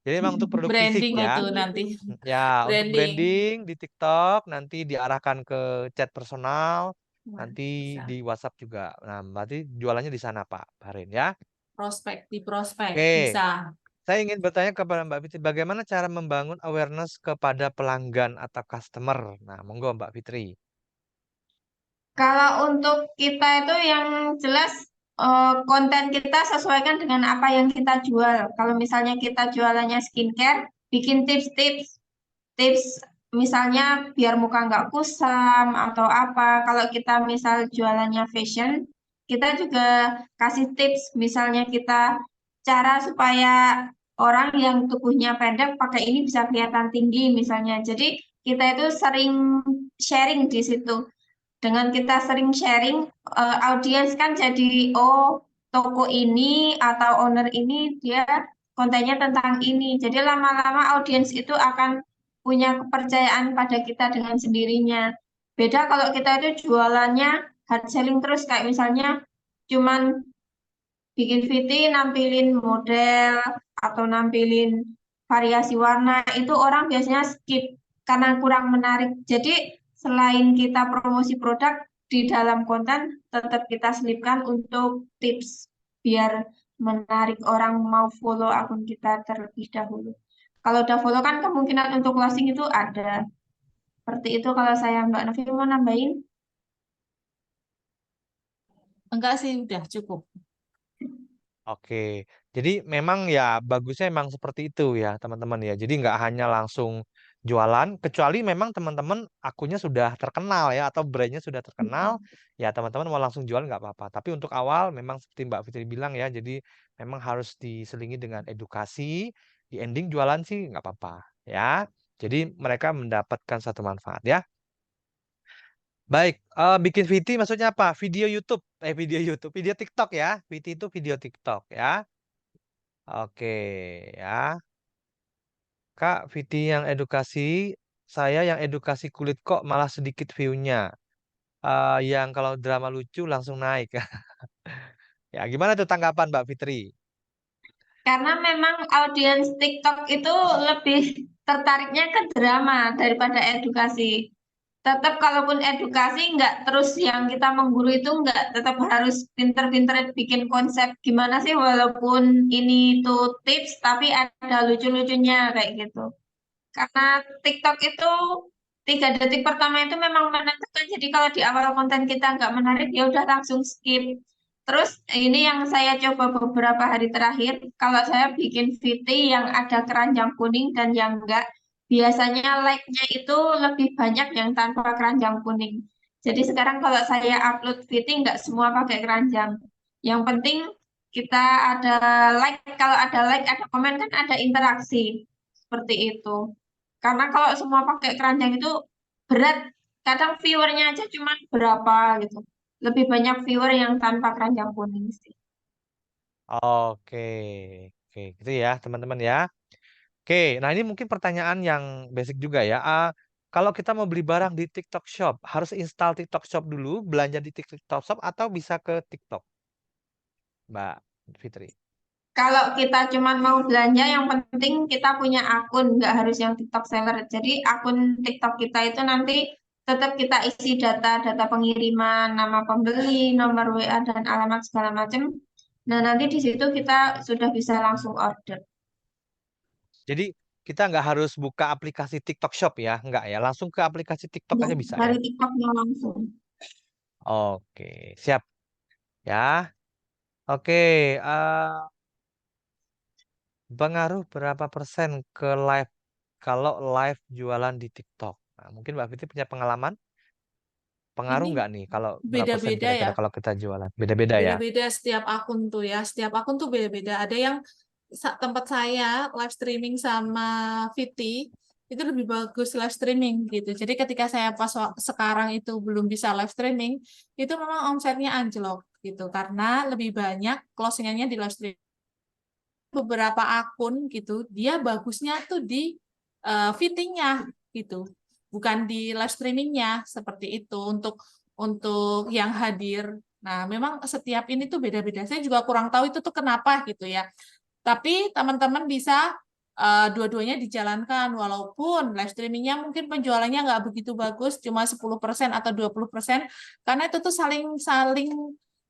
Jadi memang untuk produk fisik Branding itu ya. nanti. Ya, untuk Branding. branding di TikTok nanti diarahkan ke chat personal, Nah, nanti bisa. di WhatsApp juga. Nah, berarti jualannya di sana Pak Bahren ya. Di prospek Oke, bisa. saya ingin bertanya kepada Mbak Fitri, bagaimana cara membangun awareness kepada pelanggan atau customer? Nah, monggo Mbak Fitri. Kalau untuk kita itu yang jelas konten kita sesuaikan dengan apa yang kita jual. Kalau misalnya kita jualannya skincare, bikin tips misalnya biar muka nggak kusam atau apa. Kalau kita misal jualannya fashion, kita juga kasih tips. Misalnya kita cara supaya orang yang tubuhnya pendek pakai ini bisa kelihatan tinggi misalnya. Jadi kita itu sering sharing di situ. Dengan kita sering sharing, audiens kan jadi, oh toko ini atau owner ini dia kontennya tentang ini. Jadi lama-lama audiens itu akan punya kepercayaan pada kita dengan sendirinya. Beda kalau kita itu jualannya hard selling terus, kayak misalnya cuman bikin VT nampilin model atau nampilin variasi warna, itu orang biasanya skip karena kurang menarik. Jadi selain kita promosi produk, di dalam konten tetap kita selipkan untuk tips biar menarik orang mau follow akun kita terlebih dahulu. Kalau udah follow kan kemungkinan untuk closing itu ada. Seperti itu kalau saya. Mbak Novi mau nambahin? Enggak sih, udah cukup. Oke, jadi memang ya bagusnya memang seperti itu ya teman-teman ya. Jadi nggak hanya langsung jualan, kecuali memang teman-teman akunnya sudah terkenal ya atau brandnya sudah terkenal, ya teman-teman mau langsung jual nggak apa-apa. Tapi untuk awal memang seperti Mbak Fitri bilang ya, jadi memang harus diselingi dengan edukasi, di ending jualan sih nggak apa-apa ya. Jadi mereka mendapatkan satu manfaat ya. Baik, bikin VT maksudnya apa? Video YouTube, video TikTok ya. VT itu video TikTok ya. Oke ya. Kak, VT yang edukasi, saya yang edukasi kulit kok malah sedikit view-nya. Yang kalau drama lucu langsung naik. Ya, gimana tuh tanggapan Mbak Fitri? Karena memang audiens TikTok itu lebih tertariknya ke drama daripada edukasi. Tetap kalaupun edukasi nggak terus yang kita mengguru itu nggak, tetap harus pinter-pinter bikin konsep gimana sih walaupun ini tuh tips tapi ada lucu-lucunya kayak gitu. Karena TikTok itu 3 detik pertama itu memang menentukan. Jadi kalau di awal konten kita nggak menarik ya udah langsung skip. Terus ini yang saya coba beberapa hari terakhir, kalau saya bikin VT yang ada keranjang kuning dan yang enggak, biasanya like-nya itu lebih banyak yang tanpa keranjang kuning. Jadi sekarang kalau saya upload VT nggak semua pakai keranjang. Yang penting kita ada like, kalau ada like, ada komen kan ada interaksi. Seperti itu. Karena kalau semua pakai keranjang itu berat, kadang viewernya aja cuma berapa gitu. Lebih banyak viewer yang tanpa keranjang kuning sih. Oke, oke, gitu ya teman-teman ya. Oke, nah ini mungkin pertanyaan yang basic juga ya. Kalau kita mau beli barang di TikTok Shop, harus install TikTok Shop dulu, belanja di TikTok Shop atau bisa ke TikTok, Mbak Fitri? Kalau kita cuma mau belanja, yang penting kita punya akun, nggak harus yang TikTok seller. Jadi akun TikTok kita itu nanti tetap kita isi data pengiriman, nama pembeli, nomor WA, dan alamat segala macam. Nah, nanti di situ kita sudah bisa langsung order. Jadi kita nggak harus buka aplikasi TikTok Shop ya, nggak ya, langsung ke aplikasi TikTok aja bisa ya. Dari TikToknya langsung. Oke, siap ya. Oke, pengaruh berapa persen ke live kalau live jualan di TikTok? Nah, mungkin Mbak Fitri punya pengalaman? Pengaruh Ini nggak nih kalau berapa persen beda-beda kira-kira ya. kalau kita jualan? Beda-beda ya. Beda-beda setiap akun tuh ya. Setiap akun tuh beda-beda. Ada yang tempat saya live streaming sama Viti itu lebih bagus live streaming gitu. Jadi ketika saya pas sekarang itu belum bisa live streaming, itu memang omsetnya anjlok gitu karena lebih banyak closingannya di live streaming. Beberapa akun gitu, dia bagusnya tuh di fittingnya gitu, bukan di live streamingnya seperti itu untuk yang hadir. Nah, memang setiap ini tuh beda-beda. Saya juga kurang tahu itu tuh kenapa gitu ya. Tapi teman-teman bisa dua-duanya dijalankan, walaupun live streamingnya mungkin penjualannya nggak begitu bagus, cuma 10% atau 20%, karena itu tuh saling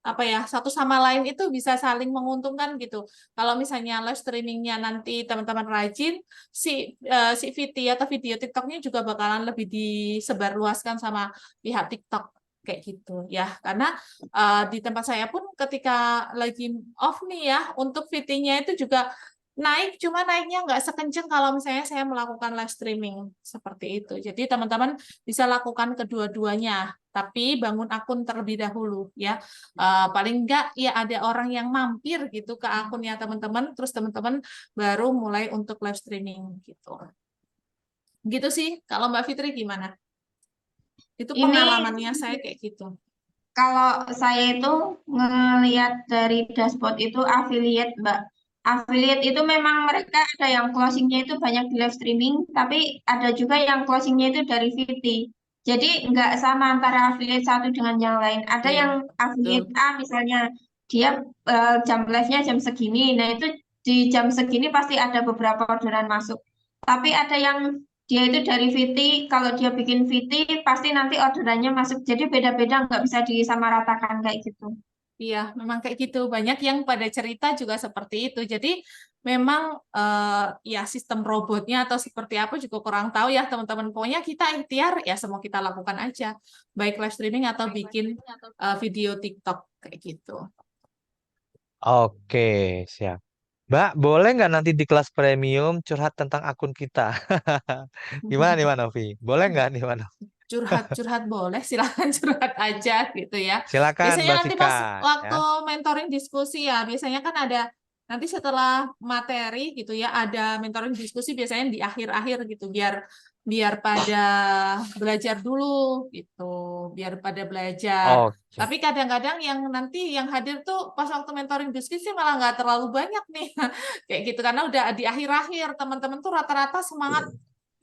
apa ya, satu sama lain itu bisa saling menguntungkan gitu. Kalau misalnya live streamingnya nanti teman-teman rajin, si VT atau video TikToknya juga bakalan lebih disebarluaskan sama pihak TikTok kayak gitu ya. Karena di tempat saya pun ketika lagi off nih ya, untuk VT-nya itu juga naik, cuma naiknya nggak sekencang kalau misalnya saya melakukan live streaming seperti itu. Jadi teman-teman bisa lakukan kedua-duanya, tapi bangun akun terlebih dahulu ya. Paling nggak ya ada orang yang mampir gitu ke akunnya teman-teman, terus teman-teman baru mulai untuk live streaming gitu. Gitu sih. Kalau Mbak Fitri gimana? Itu Ini pengalamannya saya kayak gitu. kalau saya itu ngelihat dari dashboard itu affiliate, Mbak. Affiliate itu memang mereka ada yang closingnya itu banyak di live streaming, tapi ada juga yang closingnya itu dari VT. Jadi nggak sama antara affiliate satu dengan yang lain. Ada Iya, yang affiliate betul. A misalnya, dia jam live-nya jam segini. Nah itu di jam segini pasti ada beberapa orderan masuk. Tapi ada yang dia itu dari VT, kalau dia bikin VT pasti nanti orderannya masuk. Jadi beda-beda, nggak bisa disamaratakan kayak gitu. Iya, memang kayak gitu. Banyak yang pada cerita juga seperti itu. Jadi memang ya sistem robotnya atau seperti apa juga kurang tahu ya teman-teman. Pokoknya kita ikhtiar ya semua kita lakukan aja. Baik live streaming atau bikin video TikTok kayak gitu. Oke, siap. Mbak, boleh nggak nanti di kelas premium curhat tentang akun kita? Gimana nih, Mbak Novi? Boleh nggak nih, Mbak Novi? Curhat-curhat boleh, silakan curhat aja gitu ya. Silakan, Biasanya Mbak nanti pas Sika. waktu Ya. mentoring diskusi ya, biasanya kan ada nanti setelah materi gitu ya, ada mentoring diskusi biasanya di akhir-akhir gitu, biar pada belajar dulu gitu, biar pada belajar. Oke. Tapi kadang-kadang yang nanti yang hadir tuh pas waktu mentoring diskusi malah nggak terlalu banyak nih, kayak gitu karena udah di akhir-akhir teman-teman tuh rata-rata semangat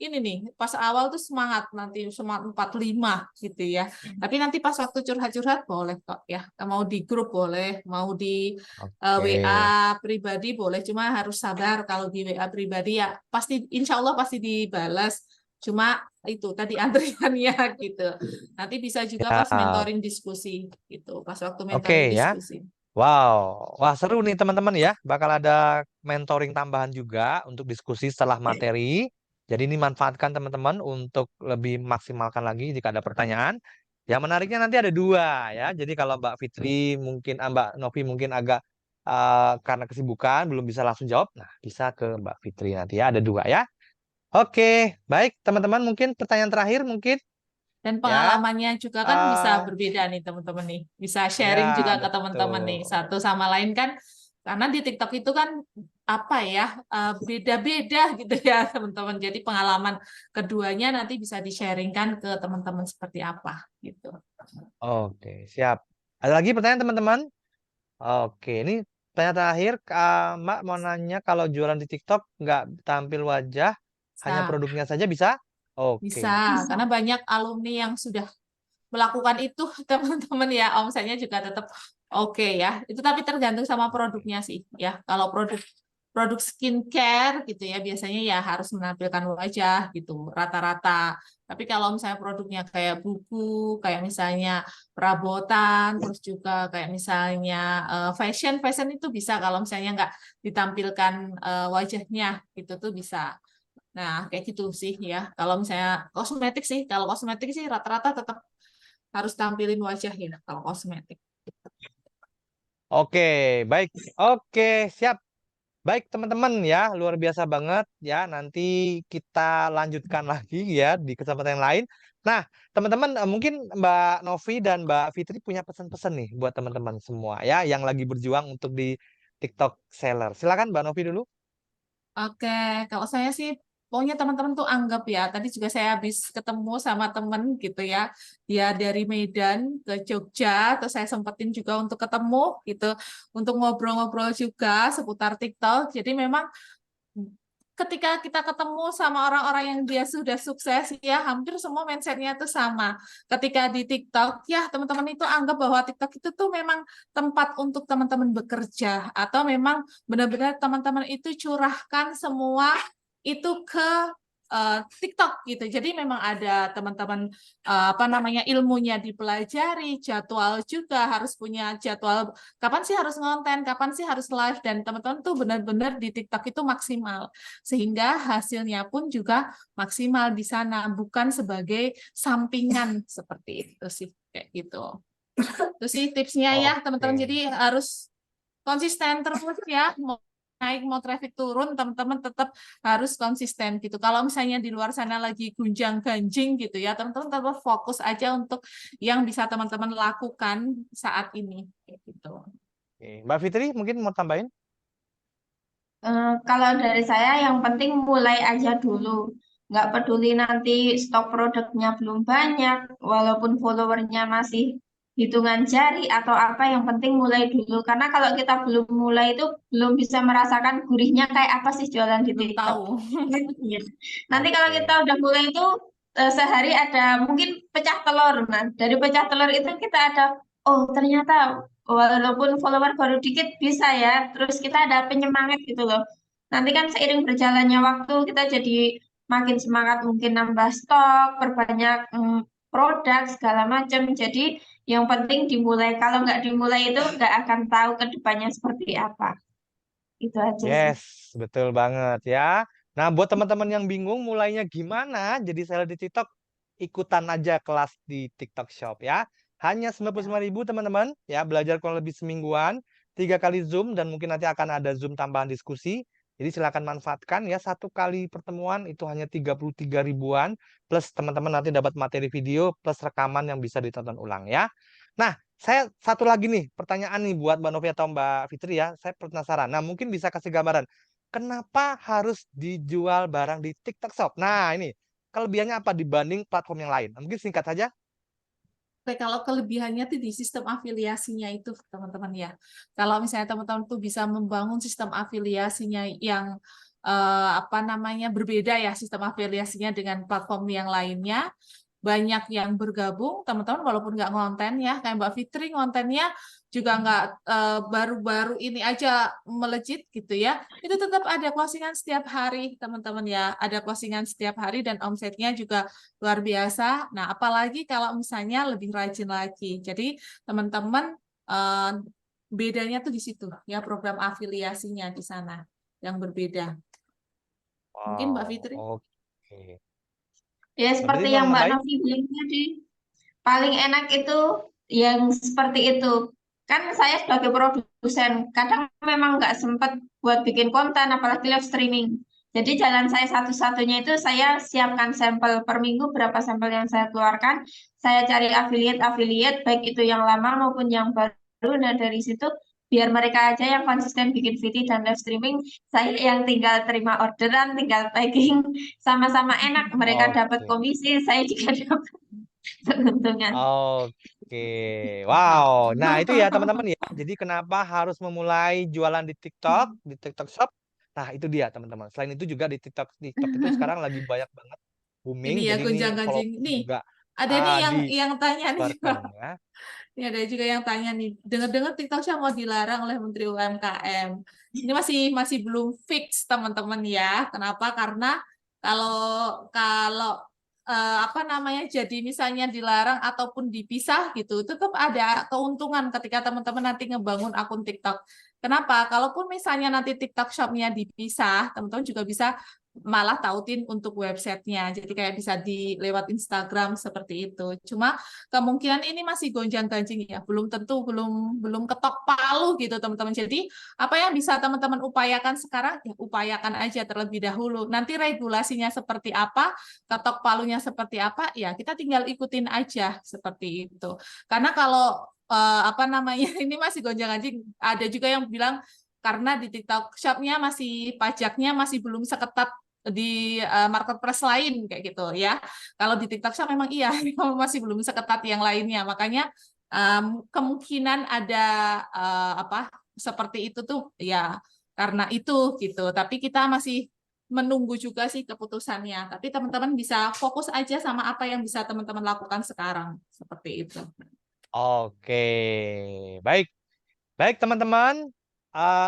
ini nih pas awal tuh semangat nanti semangat 45 gitu ya. Tapi nanti pas waktu curhat-curhat boleh kok ya. Mau di grup boleh, mau di Oke. WA pribadi boleh. Cuma harus sabar kalau di WA pribadi ya pasti insya Allah pasti dibalas. Cuma itu tadi antriannya gitu. Nanti bisa juga pas Ya. mentoring diskusi gitu. Pas waktu Oke mentoring ya. diskusi. Wow. Wah, seru nih teman-teman ya. Bakal ada mentoring tambahan juga untuk diskusi setelah materi. Jadi ini manfaatkan teman-teman untuk lebih maksimalkan lagi jika ada pertanyaan. Yang menariknya nanti ada dua ya. Jadi kalau Mbak Fitri mungkin, Mbak Novi mungkin agak karena kesibukan belum bisa langsung jawab. Nah, bisa ke Mbak Fitri nanti ya. Ada dua ya. Oke, baik teman-teman. Mungkin pertanyaan terakhir mungkin Dan ya. pengalamannya juga kan bisa eh berbeda nih teman-teman nih. Bisa ya sharing juga ke teman-teman nih. betul. Satu sama lain kan. Karena di TikTok itu kan apa ya, beda-beda gitu ya teman-teman. Jadi pengalaman keduanya nanti bisa di-sharingkan ke teman-teman seperti apa gitu. Oke, siap. Ada lagi pertanyaan teman-teman? Oke, ini pertanyaan terakhir. Mbak mau nanya kalau jualan di TikTok nggak tampil wajah, hanya Bisa, produknya saja bisa? bisa. Oke. Karena banyak alumni yang sudah melakukan itu teman-teman ya, omsetnya juga tetap oke ya. Itu tapi tergantung sama produknya sih ya. Kalau produk produk skincare gitu ya biasanya ya harus menampilkan wajah gitu rata-rata. Tapi kalau misalnya produknya kayak buku, kayak misalnya perabotan, terus juga kayak misalnya fashion itu bisa kalau misalnya nggak ditampilkan wajahnya gitu tuh bisa. Nah, kayak gitu sih ya. Kalau misalnya kosmetik sih, kalau kosmetik sih rata-rata tetap harus tampilin wajah ya kalau kosmetik. Oke, baik. Oke, siap. Baik teman-teman ya, luar biasa banget ya. Nanti kita lanjutkan lagi ya di kesempatan yang lain. Nah, teman-teman mungkin Mbak Novi dan Mbak Fitri punya pesan-pesan nih buat teman-teman semua ya yang lagi berjuang untuk di TikTok seller. Silakan Mbak Novi dulu. Oke, kalau saya sih pokoknya teman-teman tuh anggap ya, tadi juga saya habis ketemu sama temen gitu ya, dia dari Medan ke Jogja, terus saya sempetin juga untuk ketemu gitu, untuk ngobrol-ngobrol juga seputar TikTok. Jadi memang ketika kita ketemu sama orang-orang yang dia sudah sukses ya, hampir semua mindsetnya itu sama. Ketika di TikTok ya teman-teman itu anggap bahwa TikTok itu tuh memang tempat untuk teman-teman bekerja, atau memang benar-benar teman-teman itu curahkan semua itu ke TikTok gitu. Jadi memang ada teman-teman apa namanya, ilmunya dipelajari, jadwal juga harus punya jadwal, kapan sih harus ngonten, kapan sih harus live, dan teman-teman tuh benar-benar di TikTok itu maksimal, sehingga hasilnya pun juga maksimal di sana, bukan sebagai sampingan seperti itu sih, kayak gitu. Itu sih tipsnya ya teman-teman. Oke. Jadi harus konsisten terus ya, mau naik mau traffic turun, teman-teman tetap harus konsisten gitu. Kalau misalnya di luar sana lagi gunjang-ganjing gitu ya, teman-teman tetap fokus aja untuk yang bisa teman-teman lakukan saat ini kayak gitu. Oke. Mbak Fitri mungkin mau tambahin? Kalau dari saya yang penting mulai aja dulu. Nggak peduli nanti stok produknya belum banyak, walaupun followernya masih hitungan jari atau apa, yang penting mulai dulu. Karena kalau kita belum mulai itu belum bisa merasakan gurihnya kayak apa sih jualan di Belum TikTok. tahu. Iya. Nanti kalau Oke. kita udah mulai itu sehari ada mungkin pecah telur. Nah, dari pecah telur itu kita ada, oh ternyata walaupun follower baru dikit bisa ya. Terus kita ada penyemangat gitu loh. Nanti kan seiring berjalannya waktu kita jadi makin semangat, mungkin nambah stok, perbanyak produk segala macam. Jadi yang penting dimulai. Kalau nggak dimulai itu nggak akan tahu ke depannya seperti apa. Itu aja sih. Yes, betul banget ya. Nah, buat teman-teman yang bingung mulainya gimana jadi seller di TikTok, ikutan aja kelas di TikTok Shop ya. Hanya 95.000 teman-teman ya, belajar kurang lebih semingguan, 3 kali Zoom, dan mungkin nanti akan ada Zoom tambahan diskusi. Jadi silakan manfaatkan ya, 1 kali pertemuan itu hanya 33 ribuan, plus teman-teman nanti dapat materi video plus rekaman yang bisa ditonton ulang ya. Nah, saya satu lagi nih pertanyaan nih buat Mbak Novi atau Mbak Fitri ya. Saya penasaran. Nah, mungkin bisa kasih gambaran. Kenapa harus dijual barang di TikTok Shop? Nah, ini kelebihannya apa dibanding platform yang lain? Mungkin singkat saja. Oke, kalau kelebihannya tuh di sistem afiliasinya itu teman-teman ya. Kalau misalnya teman-teman tuh bisa membangun sistem afiliasinya yang apa namanya, berbeda ya sistem afiliasinya dengan platform yang lainnya, banyak yang bergabung, teman-teman walaupun nggak ngonten ya, kayak Mbak Fitri ngontennya juga nggak baru-baru ini aja melejit gitu ya, itu tetap ada closingan setiap hari teman-teman ya, ada closingan setiap hari dan omsetnya juga luar biasa. Nah, apalagi kalau misalnya lebih rajin lagi. Jadi teman-teman bedanya tuh di situ ya, program afiliasinya di sana yang berbeda. Mungkin Mbak Fitri. Oke. Ya, Mbak Fitri seperti mau yang Mbak nambahin? Novi bilang tadi, paling enak itu yang seperti itu. Kan saya sebagai produsen, kadang memang nggak sempat buat bikin konten, apalagi live streaming. Jadi jalan saya satu-satunya itu saya siapkan sampel per minggu, berapa sampel yang saya keluarkan. Saya cari affiliate-affiliate, baik itu yang lama maupun yang baru. Nah, dari situ biar mereka aja yang konsisten bikin VT dan live streaming, saya yang tinggal terima orderan, tinggal packing, sama-sama enak. Mereka dapat Oke. komisi, saya juga dapat keuntungan. Oke. Wow. Nah, itu ya teman-teman ya. Jadi kenapa harus memulai jualan di TikTok, di TikTok Shop? Nah, itu dia teman-teman. Selain itu juga di TikTok itu sekarang lagi banyak banget booming. Ini ya Jadi ini gonjang-ganjing. follower Nih, juga ada nih yang tanya nih. disebarkan ya. Ini ada juga yang tanya nih, dengar-dengar TikTok Shop mau dilarang oleh Menteri UMKM. Ini masih belum fix teman-teman ya. Kenapa? Karena kalau kalau apa namanya, jadi misalnya dilarang ataupun dipisah gitu, tetap ada keuntungan ketika teman-teman nanti ngebangun akun TikTok. Kenapa? Kalaupun misalnya nanti TikTok Shop-nya dipisah, teman-teman juga bisa malah tautin untuk websitenya. Jadi kayak bisa di lewat Instagram seperti itu. Cuma kemungkinan ini masih gonjang-ganjing ya, belum tentu, belum ketok palu gitu teman-teman. Jadi apa yang bisa teman-teman upayakan sekarang, ya upayakan aja terlebih dahulu. Nanti regulasinya seperti apa, ketok palunya seperti apa, ya kita tinggal ikutin aja seperti itu. Karena kalau apa namanya, ini masih gonjang-ganjing, ada juga yang bilang karena di TikTok Shop-nya masih pajaknya masih belum seketat marketplace lain kayak gitu ya. Kalau di TikTok Shop memang iya masih belum seketat yang lainnya. Makanya kemungkinan ada seperti itu tuh ya karena itu gitu. Tapi kita masih menunggu juga sih keputusannya. Tapi teman-teman bisa fokus aja sama apa yang bisa teman-teman lakukan sekarang seperti itu. Oke, baik. Baik teman-teman,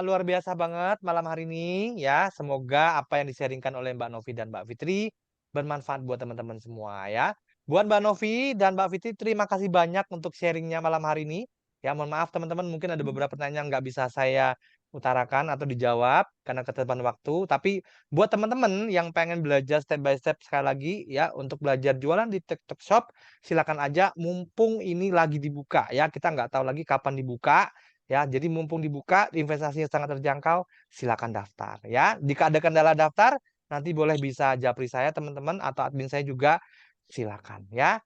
luar biasa banget malam hari ini ya. Semoga apa yang di-sharingkan oleh Mbak Novi dan Mbak Fitri bermanfaat buat teman-teman semua ya. Buat Mbak Novi dan Mbak Fitri, terima kasih banyak untuk sharingnya malam hari ini. Ya, mohon maaf teman-teman, mungkin ada beberapa pertanyaan yang nggak bisa saya utarakan atau dijawab karena keterlibatan waktu. Tapi buat teman-teman yang pengen belajar step by step sekali lagi ya untuk belajar jualan di TikTok Shop, silakan aja mumpung ini lagi dibuka ya. Kita nggak tahu lagi kapan dibuka. Ya, jadi mumpung dibuka, investasinya sangat terjangkau, silakan daftar ya. Jika ada kendala daftar, nanti boleh bisa japri saya teman-teman atau admin saya juga, silakan ya.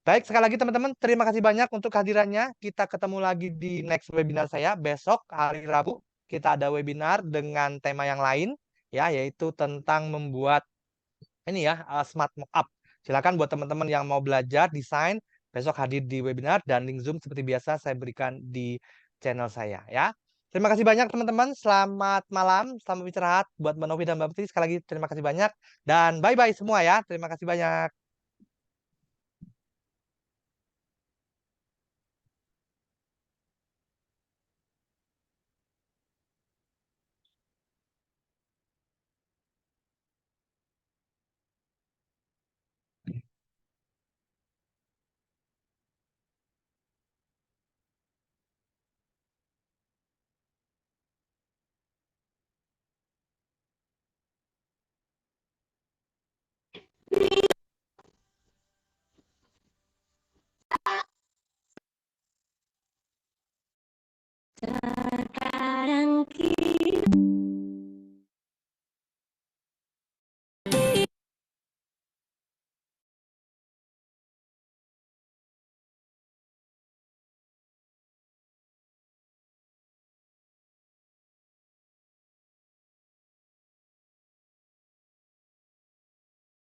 Baik, sekali lagi teman-teman, terima kasih banyak untuk kehadirannya. Kita ketemu lagi di next webinar saya besok hari Rabu. Kita ada webinar dengan tema yang lain ya, yaitu tentang membuat ini ya smart mockup. Silakan buat teman-teman yang mau belajar desain besok hadir di webinar dan link Zoom seperti biasa saya berikan di channel saya ya. Terima kasih banyak teman-teman. Selamat malam, selamat istirahat buat Mbak Novi dan Mbak Putri. Sekali lagi terima kasih banyak dan bye-bye semua ya. Terima kasih banyak.